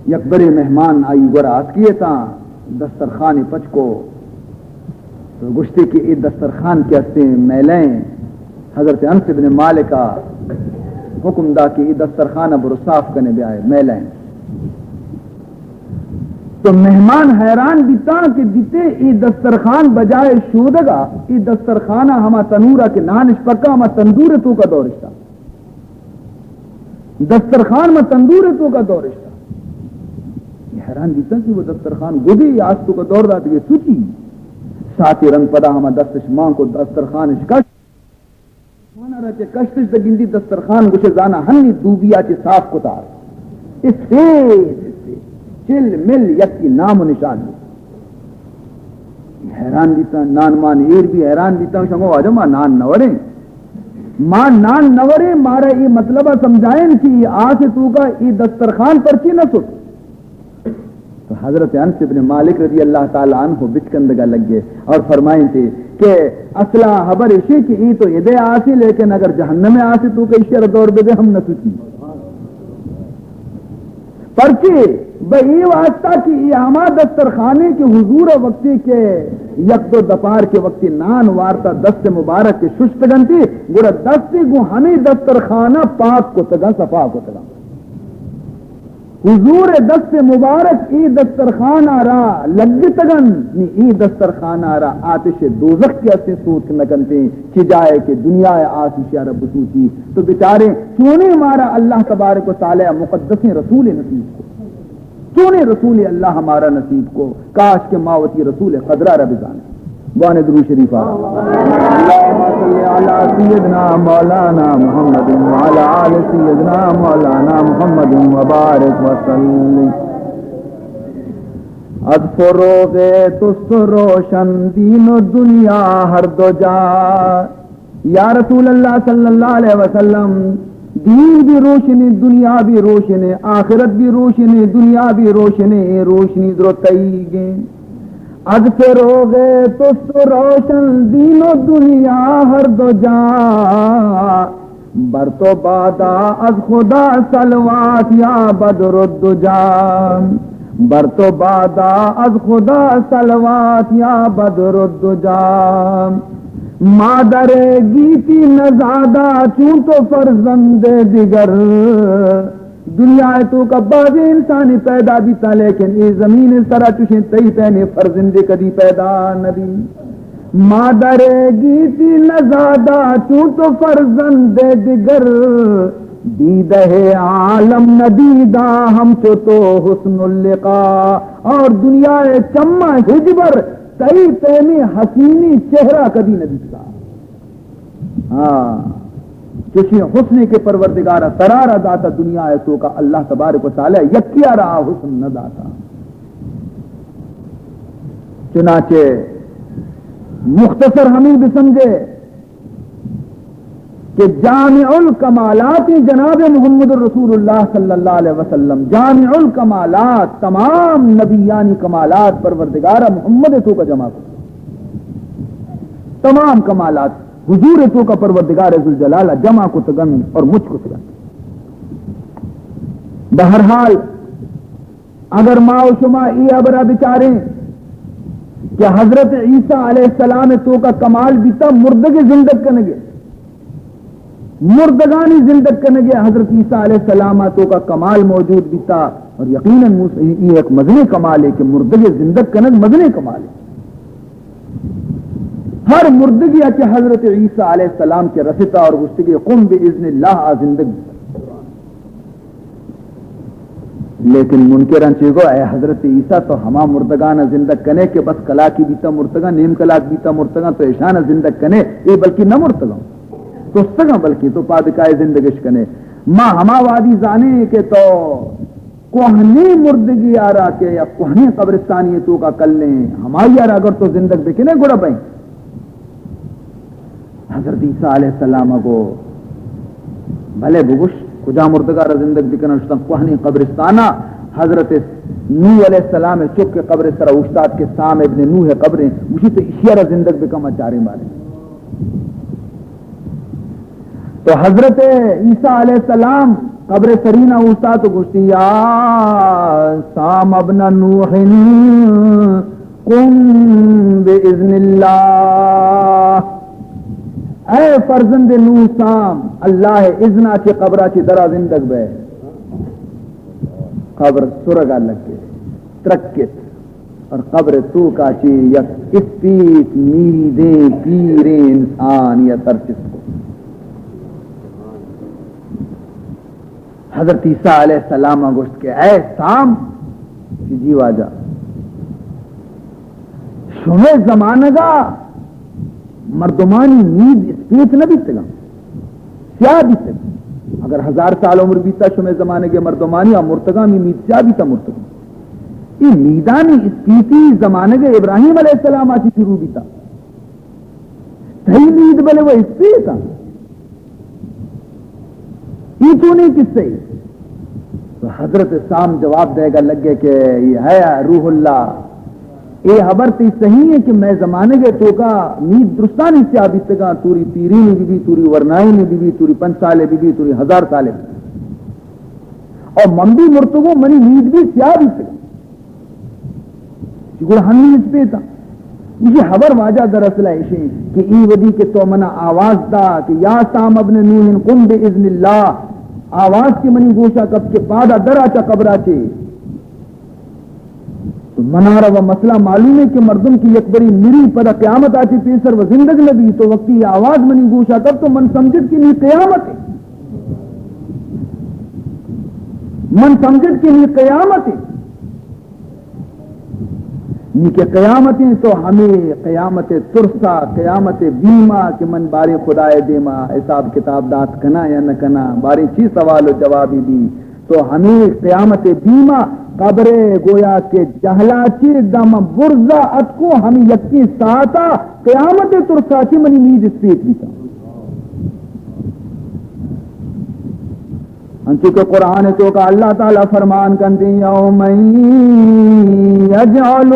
Speaker 1: یک بڑے مہمان آئی گورا آت کیے تھا دسترخوان پچ کو تو گشتے کے یہ دسترخوان کے ہستے میلیں حضرت انس بن مالک کا حکم دا کہ یہ دسترخوان اب صاف کرنے بھی آئے میلیں تو مہمان حیران بیتا کہ دیتے یہ دسترخوان بجائے شودگا یہ دسترخوانہ ہما تنورہ کے نانش پکا ہما تندور تو کا دورشتا دسترخوان میں تندور تو کا دور رشتہ یہ حیران دیتا کہ وہ دسترخوان گودی آج تو کا دور داتی ہے سوچی ساتھی رنگ پدا ہما دستش ماں کو دسترخوان اشکش مانا رہتے کشتش دا گندی دسترخوان گوشے زانا ہنی دوبیا چی صاف کتار اس سے چل مل یکی نام و نشان حیران دیتا نان مان ایر بھی حیران دیتا شنگو آجا ماں نان نورے ماں نان نورے مارا یہ مطلبہ سمجھائیں کہ آج تو کا یہ دسترخوان پر چی نہ سٹ تو حضرت انس بن مالک رضی اللہ تعالیٰ عنہ بچکندگا لگ گئے اور فرمائیں تھے کہ اصلا خبر اسی کہ یہ تو یہ آسی لیکن اگر جہنم میں آسی تو کہ اشیاء دور بے ہم نہ سوچی پرچی بئی واسطہ کی یہ ہما دسترخانے کے حضور وقتی کے یک دو دپار کے وقتی نان وارتا دست مبارک کے ششتگن تھی گوڑا دستی گو ہمیں دسترخانہ پاک کو تگا صفا کو تگا حضور دست مبارک ای دسترخانہ را لگ تگن ای دسترخانہ را آتش دوزخ کے اسی سوت نکنتے چی جائے کہ دنیا آسیش یا رب سوچی تو بیچارے چونے مارا اللہ تبارک و تعالی مقدس رسول نصیب کو چونے رسول اللہ ہمارا نصیب کو کاش کے ماوتی رسول قدرہ رب جانے بان درو شریف اللہم صلی علی سیدنا مولانا محمد وعلی آل سیدنا مولانا محمد وبارک وسلم از فروغ تست روشن دین و دنیا ہر دو جا یا رسول اللہ صلی اللہ علیہ وسلم دین بھی روشنی دنیا بھی روشنی آخرت بھی روشنی دنیا بھی روشنی روشنی در تئی گے از فروغ تست روشن دین و دنیا ہر دو جا بر تو بادا از خدا صلوات یا بدر الدجا بر تو بادا از خدا صلوات یا بدر الدجا مادر گیتی نزادہ چون تو فرزند دیگر دنیا تو کا بعض انسانی پیدا بیتا لیکن یہ زمین اس طرح چوشیں تئی پہنے فرزند کدی پیدا نبی مادر گیتی نزادہ چون تو فرزند دیگر دیدہ عالم ندیدہ ہم چو تو حسن اللقاء اور دنیا چمہ ہجبر تئی پہنے حسینی چہرہ کدی ندیدہ ہاں چوشی حسن کے پروردگارہ ترارہ داتا دنیا ہے تو کا اللہ تبارک و تعالی یکیا رہا حسن نہ داتا چنانچہ مختصر ہمیں بھی سمجھے کہ جامع الکمالات جناب محمد الرسول اللہ صلی اللہ علیہ وسلم جامع الکمالات تمام نبیانی کمالات پروردگارہ محمد تو کا جمع کو تمام کمالات حضور تو کا پروردگار ذوالجلالہ جمع کو تگن اور مجھ کو تگن بہرحال اگر ماں و شما ای ابرا بچاریں کہ حضرت عیسیٰ علیہ السلام تو کا کمال بیتا مردگی زندگ کنگے مردگانی زندگ کنگے حضرت عیسیٰ علیہ السلام تو کا کمال موجود بیتا اور یقیناً یہ ایک مزنے کمال ہے کہ مردگی زندگ کنگ مزنے کمال ہے ہر مردگی اچھے حضرت عیسیٰ علیہ السلام کے رسطہ اور گشتگی قم باذن اللہ زندگی لیکن منکران چیگو اے حضرت عیسیٰ تو ہما مردگان زندگ کنے کہ بس کلاکی بیتا مرتگا نیم کلاک بیتا مرتگا تو ایشان زندگ کنے یہ بلکہ نہ مرتگا تو سگا بلکہ تو پادکائے زندگش کنے ماں ہما وادی زانے کہ تو کوہنی مردگی آرا کے یا کوہنی قبرستانی تو کا کل لیں ہمائی آرا اگر تو زندگ بکنے گوڑا بائیں حضرت عیسیٰ علیہ السلام کو بھلے بگوش کجا مردگار زندگ بکنا شتا کوہنی قبرستانہ حضرت نوح علیہ السلام چک کے قبر سرا استاد کے سام ابن نوح قبریں اسی تو اشیارہ زندگ بکما چارے مارے تو حضرت عیسیٰ علیہ السلام قبر سرینہ استاد تو گشتی یا سام ابن نوح قم باذن اللہ اے فرزند نوح سام اللہ اذنا چی قبرہ چی درہ زندگ بے قبر سرگا لگے ترکت اور قبر تو کا چی یک اسپیت میدیں پیریں انسان یا ترچس کو حضرت عیسیٰ علیہ السلام گوشت کے اے سام جی واجہ شمع زمانہ گا مردمانی نیند اسپیت نہ بیتگا سیاہ بیتگا اگر 1000 سال عمر بیتا شمع زمانے کے مردمانی اور مرتگا میں نیند سیاہ بیتا مرتگا یہ نیدانی اسپیتی زمانے کے ابراہیم علیہ السلام آتی شروع بیتا تھی نیند بلے وہ اسپیتا یہ تو نہیں کس سے تو حضرت سام جواب دے گا لگے کہ یہ ہے روح اللہ اے خبر تی صحیح ہے کہ میں زمانے کے تو کا نیند درستانی سے آبیت گا توری Perini be be توری ورنائنی be be توری 5 سالے بی بی توری 1000 سالے بی بی اور من بھی مرتگو منی نیند بھی سیاہ بیت گا چکر ہمی اس پہ تھا مجھے خبر واجہ دراصل ایشیں کہ ای ودی کے تو منا آواز دا کہ یا سام ابن نوح قم باذن اللہ آواز کی منی گوشا کب کے پادا درا چا قبرا چے تو منارا و مسئلہ معلوم ہے کہ مردم کی یک بری مری پدا قیامت آتی پیسر و زندگ نبی تو وقتی آواز منی گوشا کب تو من سمجھت کی نہیں قیامت ہے من سمجھت کی نہیں قیامت ہے نہیں کہ قیامتیں تو ہمیں قیامت ترسا قیامت بیما کہ من باری خدای دیما حساب کتاب دات کنا یا نہ کنا باری چی سوال و جوابی دی تو ہمیں قیامت بیما قبر گویا کے جہلا چی دم برزا اتکو ہمیں یکی ساتا قیامت ترسا چی منی مید اسپیت بھی تھا چونکہ قرآن تو کا اللہ تعالیٰ فرمان کرتے یوم یجعل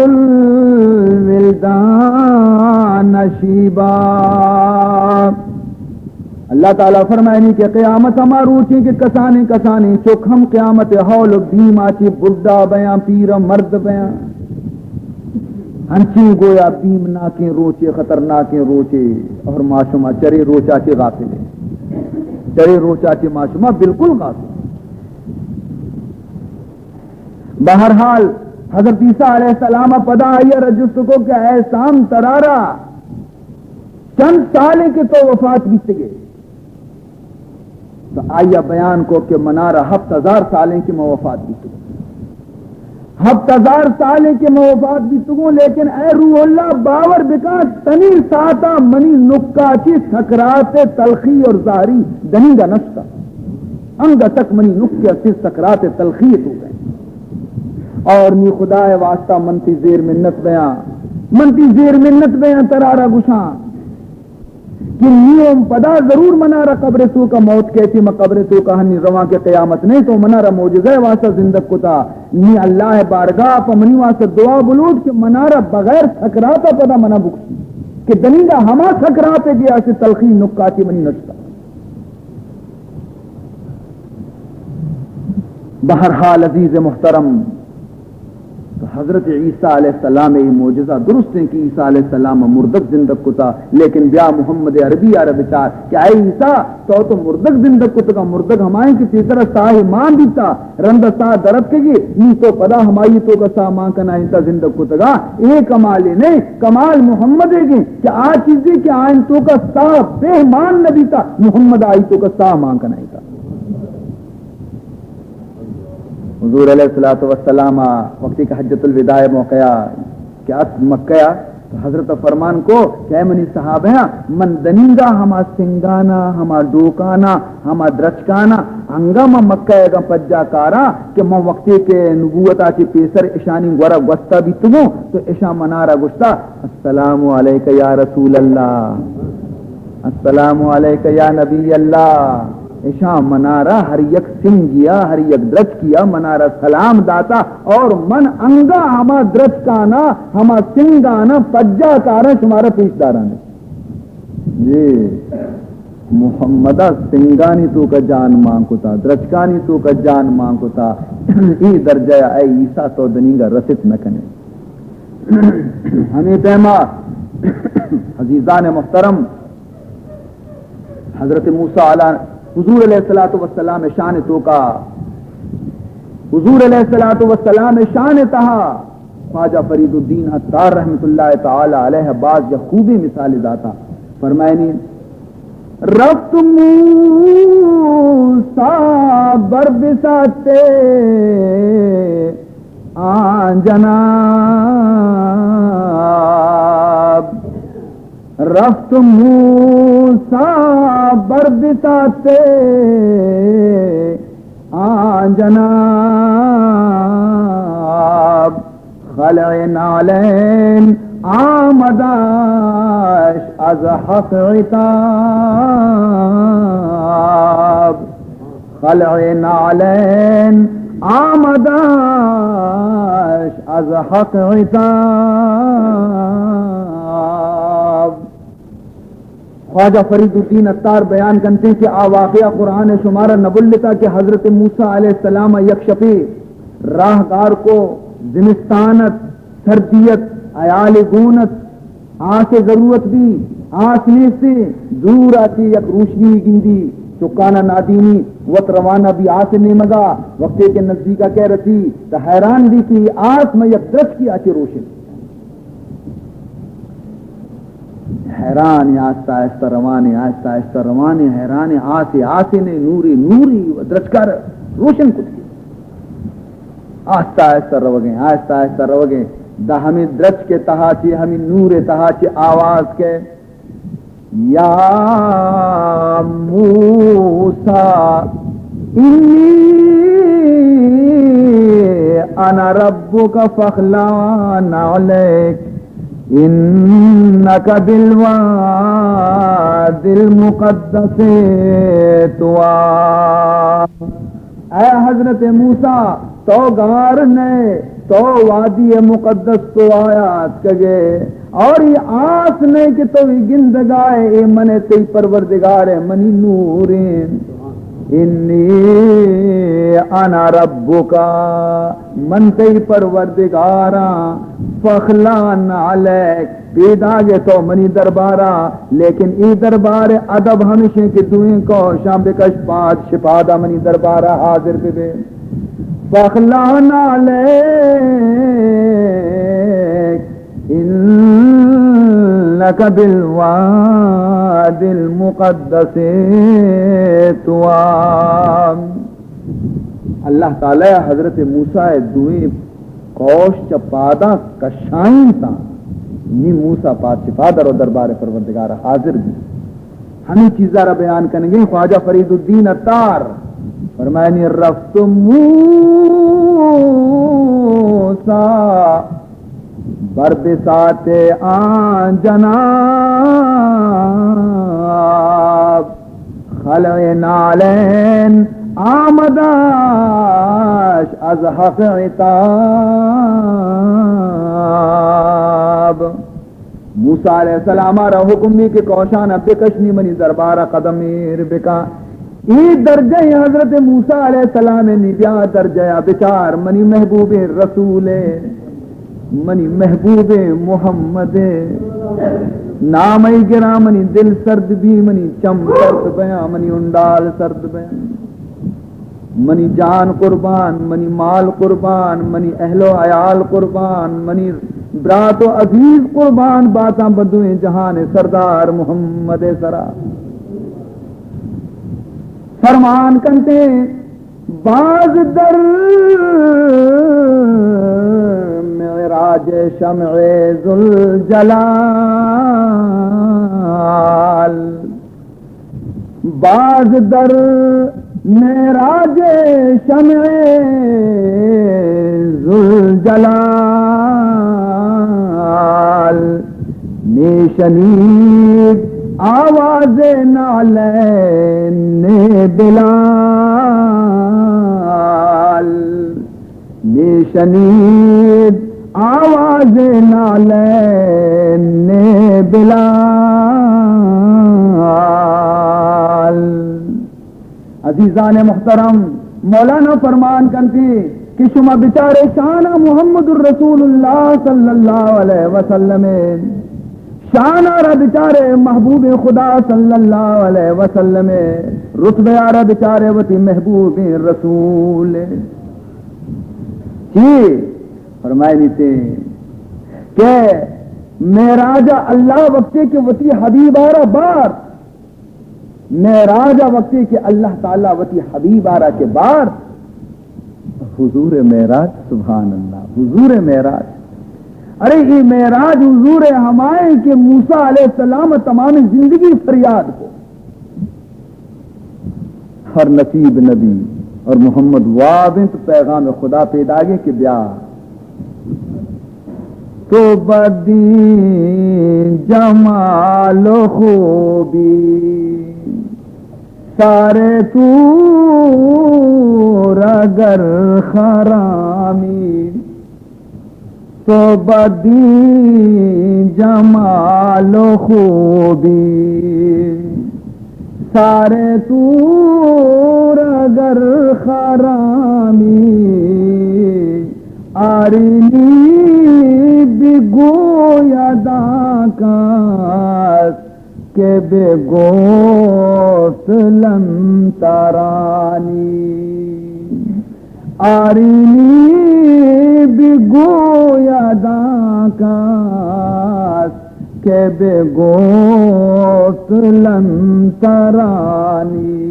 Speaker 1: الولدان شیبا اللہ تعالیٰ فرمائنی کہ قیامت ہماروچی کہ کسانی چک ہم قیامت حول بیم آچی بڑھا بیاں پیر مرد بیاں ہنچی گویا بیم ناکیں روچے خطرناکیں روچے اور معاشمہ چرے روچا چے غافل ہے چرے روچا چے معاشمہ بالکل غافل بہرحال حضرت عیسیٰ علیہ السلام پدا آئیے رجست کو کہ اے سام ترارا چند سالے کے تو وفات بیت گئے تو آئیے بیان کو کہ منارہ 7000 سالیں کی میں وفات بیت گئے 7000 سالیں کی میں وفات بیت گئے لیکن اے روح اللہ باور بکا تنی ساتا منی نکا چی سکرات تلخی اور ظاہری دنی گا نشتا انگا تک منی نکا چی سکرات تلخی تو گئے اور نی خدا واسطہ منتی زیر منت بیاں ترارا گشان کہ نیوم پدا ضرور منارا قبر تو کا موت کہتی میں قبر تو کا ہنی رواں کے قیامت نہیں تو منارا موجزہ واسطہ زندگ کتا نی اللہ بارگاہ پا منی واسطہ دعا بلود کہ منارا بغیر سکراتا پدا منا بکسی کہ دنیگا ہما سکراتے گیا سے تلخی نکاتی منی نشتا بہرحال عزیز محترم حضرت عیسیٰ علیہ السلام یہ معجزہ درست ہے کہ عیسیٰ علیہ السلام مردک زندگ کتا لیکن بیا محمد عربی عرب چار کہ اے عیسیٰ تو مردک زندگ کتا کا مردک ہمائیں کہ تیسرا سا ایمان دیتا رند سا درد کے گی نی تو پدا ہمائی تو کا سا مان کنا انتا زندگ کتا گا اے کمال نہیں کمال محمد ہے گی کہ آ چیزیں کہ آئین تو کا سا بے مان نہ دیتا محمد آئی تو کا سا مان کنا انتا حضور علیہ الصلوۃ والسلام وقتی کا حجۃ الوداع موقع کیا مکہ تو حضرت فرمان کو کہ اے منی صحابہ من دنینگا ہما سنگانا ہما ڈوکانا ہما درچکانا ہنگام مکہ گا پجا کارا کہ من وقتی کے نبوت آچی پیسر اشانی گورا گوستا بھی تمو تو اشا منارا گوستا السلام علیکہ یا رسول اللہ السلام علیکہ یا نبی اللہ ایشا منارا ہر یک سنگ گیا ہر یک درج کیا منارا سلام داتا اور من انگا ہما درج کانا ہما سنگانا پجا کارا تمہارا پیش دارانے جی محمدہ سنگانی تو کا جان مانگو تا درجکانی تو کا جان مانگو تا ای درجہ اے عیسیٰ تو دنیگا رسط نہ کنے ہمیں پیما عزیزان محترم حضرت موسیٰ علیہ حضور علیہ السلام شان تو کا حضور علیہ السلام شان تہا خواجہ فرید الدین عطار رحمت اللہ تعالی علیہ بعض یا خوبی مثال داتا فرمائنی رفت موسیٰ بر بساتے آن جناب، رفت موسیٰ بر بساتے آن جناب، خلع نعلین آمداش از حق عتاب، خلع نعلین آمداش از حق عتاب۔ خواجہ فرید الدین عطار بیان کرتے ہیں کہ واقعہ قرآن شمارہ نبلتا کہ حضرت موسیٰ علیہ السلام یک شفی راہگار کو زمستانت سردیت عیال گونت آس ضرورت بھی آسنے سے دور آتی یک روشنی گندی چکانا نادینی وط روانہ بھی آس نے مگا وقتے کے نزدیکا کہہ رہتی تو حیران بھی کہ آس میں یک درخت کی آتی روشن حیران آہستہ آہستہ روانے آہستہ آہستہ روانے حیران آسے نے نوری نوری درخت کر روشن کچھ آہستہ آہستہ رو گئے آہستہ آہستہ رو گئے دا ہمیں درج کے تہاچی ہمیں نور تہاچی آواز کے یا موسیٰ انی انا ربک فاخلع نعلیک انک بالوادی المقدس طوی۔ اے حضرت موسیٰ تو گار نے تو وادی مقدس تو آیات کگے اور یہ آس نے کہ تو گندگائے اے من تی پروردگار منی نورین انی انا ربکا من تی پروردگارا فخلان علیک پیدا گے تو منی دربارا لیکن ای دربار ادب ہمیشہ کے دوئیں کو شام بکش پانچ شپادہ منی دربارا حاضر بے فخلان علیک انک بالوادی المقدس طوی۔ اللہ تعالی حضرت موسیٰ دوئیں کوش چپادہ کشائیں تا نی موسیٰ پات شپادہ رو دربار پروردگار حاضر بھی ہمیں چیزہ را بیان کریں گے۔ خواجہ فرید الدین عطار فرمائنی رفت موسیٰ بر بساط آن جناب، خلع نعلین آمداش از حق عتاب۔ موسیٰ علیہ السلام را حکم بھی کہ کوشان بکشنی منی دربارہ قدمیر بکا ای درجہ حضرت موسیٰ علیہ السلام نبیا درجہ بچار منی محبوب رسول منی محبوب محمد نام گرا منی دل سرد بھی منی چم سرد بیاں منی انڈال سرد بیاں منی جان قربان منی مال قربان منی اہل و عیال قربان منی برات و عزیز قربان باتاں بدویں جہان سردار محمد سرا فرمان کرتے باز در معراج شمع ذوالجلال، باز در معراج شمع ذوالجلال نیشنید آواز نعلین بلال، نیشنید آواز نعلین بلال۔ عزیزان محترم مولانا فرمان کرتی کہ شما بچارے شانہ محمد الرسول اللہ صلی اللہ علیہ وسلم شان آرہ بچارے محبوب خدا صلی اللہ علیہ وسلم رتبے آرہ بچارے وتی محبوب رسول کی فرمائے نیتے کہ معراج اللہ وقتے کے وتی حبیب آرہ بار معراج وقتی کہ اللہ تعالیٰ وتی حبیب آرہ کے بار حضور معراج، سبحان اللہ، حضور معراج. ارے یہ معراج حضور ہمائے کہ موسیٰ علیہ السلام تمام زندگی فریاد کو ہر نصیب نبی اور محمد وابنت پیغام خدا پیدا گے کہ بیا تو بدی جمال و خوبی سارے تو اگر خرامی تو بدی جمال و خوبی سارے تو اگر خرامی آرینی بگویا داکاس کہ بے گوشت لم ترانی آرینی بگویا داکاس کہ بے گوشت لم ترانی.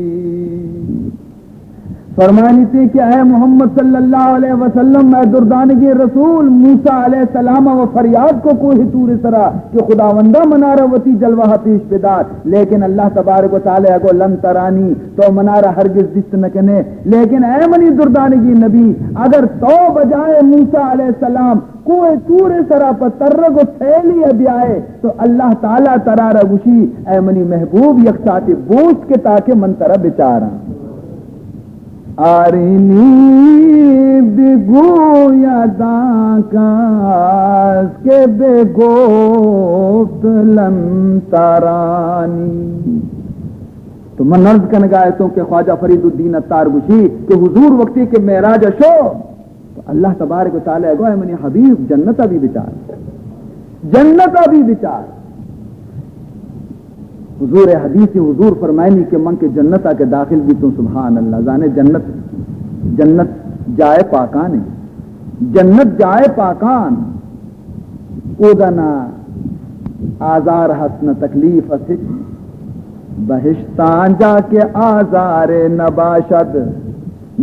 Speaker 1: فرمانی تھی کہ اے محمد صلی اللہ علیہ وسلم میں دردانگی رسول موسیٰ علیہ السلام و فریاد کو کوئی تور سرا کہ خداوندہ منارہ وتی جلوہ پیش بدار، لیکن اللہ تبارک و تعالیٰ کو لن ترانی تو منارہ ہرگز دست نکنے. لیکن اے منی دردانگی نبی اگر تو بجائے موسیٰ علیہ السلام کوئی تور سرا پر ترگ و تھیلی ابی آئے تو اللہ تعالیٰ ترارہ گوشی اے منی محبوب یکسات بوس کے تاکہ من ترہ بچارا آرینی بگویا داکاس کے بے گفت لم ترانی. تو من عرض کرنے گا آیتوں کہ خواجہ فرید الدین عطار گوشی کہ حضور وقتی کے معراج شو تو اللہ تبارک و تعالیٰ گو اے منی حبیب جنتا بھی بچار، جنتا بھی بچار. حضور حدیث حضور فرمائنی کہ من کے جنتا کے داخل بھی تو سبحان اللہ زانے جنت جائے پاکان ہے، جنت جائے پاکان اودنا آزار حسن تکلیف اسک بہشتان جا کے آزار نباشد،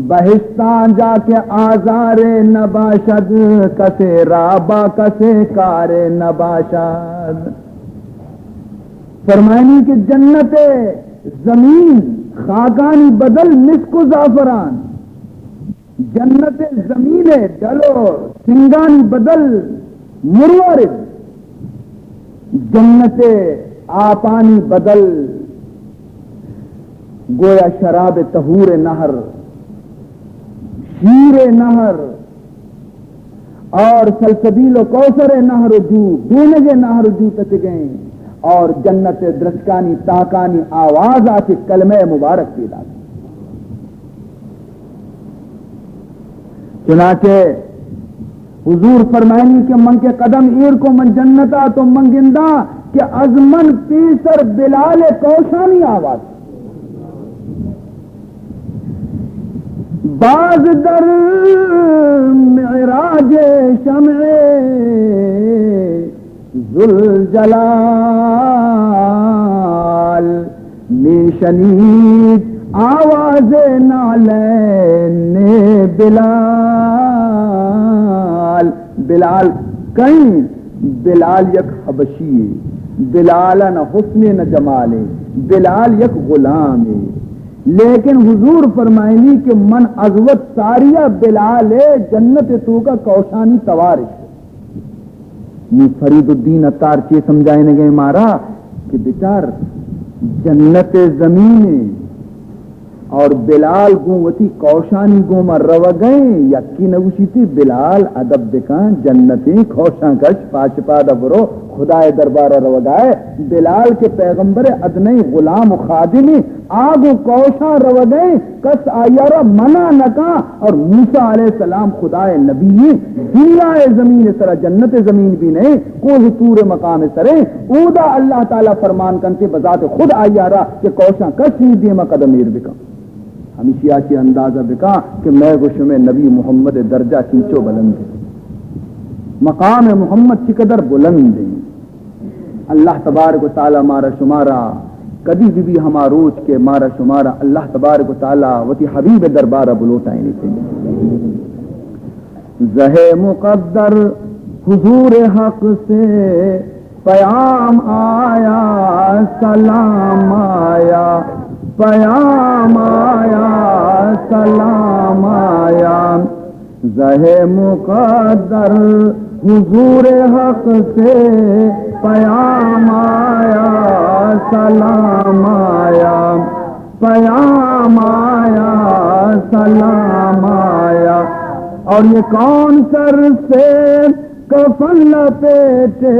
Speaker 1: بہشتان جا کے آزار نباشد کسے رابا کسے کار نباشد. فرمائنی کہ جنت زمین خاکانی بدل مسک و زعفران، جنت زمین ڈلو سنگانی بدل مروارد، جنت آپانی بدل گویا شراب طہور نہر، شیر نہر اور سلسبیل و کوثر نہر جو بینگے نہر جو تچ گئیں اور جنت درشکانی تاکانی آواز آتی کلمہ مبارک پیدا. چنانچہ حضور فرمائنی کہ من کے قدم ایر کو من جنتا تو من گندہ کہ از من پیسر بلال کوشانی آواز باز در معراج شمع ذوالجلال میشنید آواز نالین بلال کہیں بلال یک حبشی ہے، بلال نہ حسن نہ جمال ہے، بلال یک غلام ہے. لیکن حضور فرمائنی کہ من عظمت ساریہ بلال ہے جنت تو کا کوشانی توارش. فرید الدین عطار چی سمجھائنے گئے مارا کہ بیچار جنت زمین اور بلال گوتی کوشانی گو مر رو گئے یکی نوشی تھی بلال ادب دکان جنتی کوشاں کش پاچپا دبرو خدا دربار رو گئے. بلال کے پیغمبر ادنی غلام و خادمی آگو کوشاں رو گئے کس آیارا منع نکا اور موسیٰ علیہ السلام خدا نبی دنیا زمین سرا جنت زمین بھی نہیں کوئی طور مقام سرے اودا اللہ تعالیٰ فرمان کنتے بذات خود آیارا کہ کوشاں کس نہیں دیما قدمیر بکا. ہمیشہ کی اندازہ بکا کہ میں گوشم نبی محمد درجہ چیچو بلند ہے، مقام محمد چقدر بلند ہے. اللہ تبارک و تعالی مارا شمارا کدی بھی ہماروچ کے مارا شمارا اللہ تبارک و تعالی وتی حبیب دربارہ بلوٹائیں لیتے ہیں. زہ مقدر حضور حق سے پیام آیا سلام آیا پیام آیا سلام آیا. زہ مقدر حضور حق سے پیام آیا سلام آیا پیام آیا سلام آیا. اور یہ کون سر سے کفن لپیٹے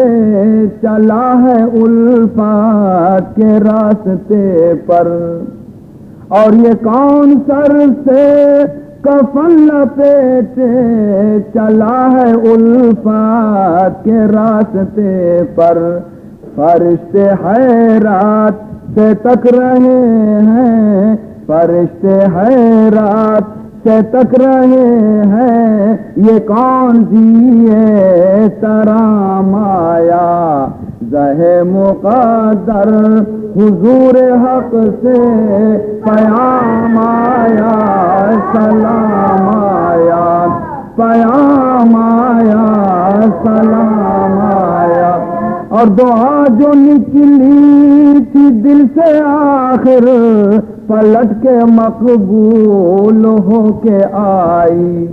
Speaker 1: چلا ہے الفات کے راستے پر. اور یہ کون سر سے کفن لپیٹے چلا ہے الفات کے راستے پر. فرشتے حیرات سے تک رہے ہیں فرشتے حیرات سے تک رہے ہیں یہ کون سی ترام آیا. زہ مقدر حضور حق سے پیام آیا سلام آیا پیام آیا سلام آیا. اور دعا جو نکلی تھی دل سے آخر پلٹ کے مقبول ہو کے آئی.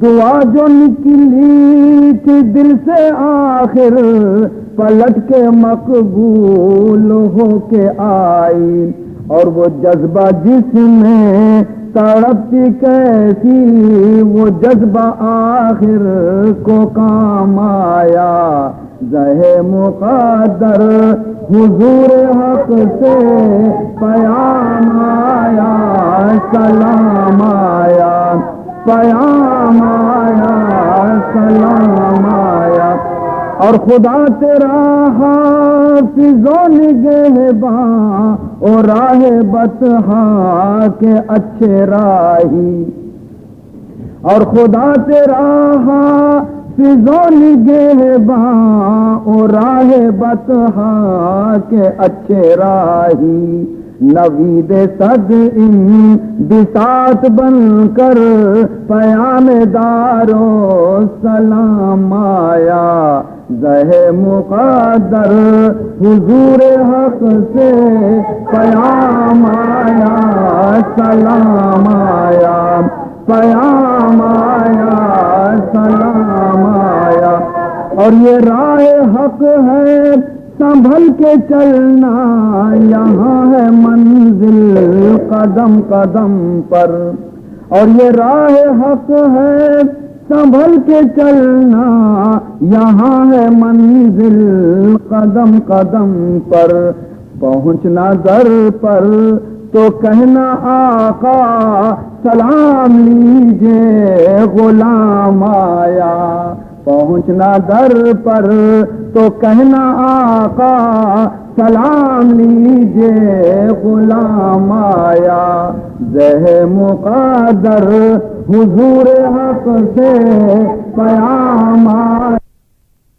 Speaker 1: دعا جو نکلی تھی دل سے آخر پلٹ کے مقبول ہو کے آئی. اور وہ جذبہ جس میں تڑپتی کیسی وہ جذبہ آخر کو کام آیا. زہ مقدر حضور حق سے پیام آیا سلام آیا پیام آیا سلام آیا. اور خدا تیرا حافظ و نگہباں اور راہ بطحا کے اچھے راہی. اور خدا تیرا حافظ و نگہباں اور راہ بطحا کے اچھے راہی. نوید صد بساط بن کر پیام دارو سلام آیا. زہ مقدر حضور حق سے پیام آیا سلام آیا پیام آیا سلام آیا. اور یہ راہ حق ہے سنبھل کے چلنا یہاں ہے منزل قدم قدم پر. اور یہ راہ حق ہے سنبھل کے چلنا یہاں ہے منزل قدم قدم پر. پہنچنا در پر تو کہنا آقا سلام لیجے غلام آیا. پہنچنا در پر تو کہنا آقا سلام لیجے غلام آیا. زہ مقدر حضور حق سے پیام آیا.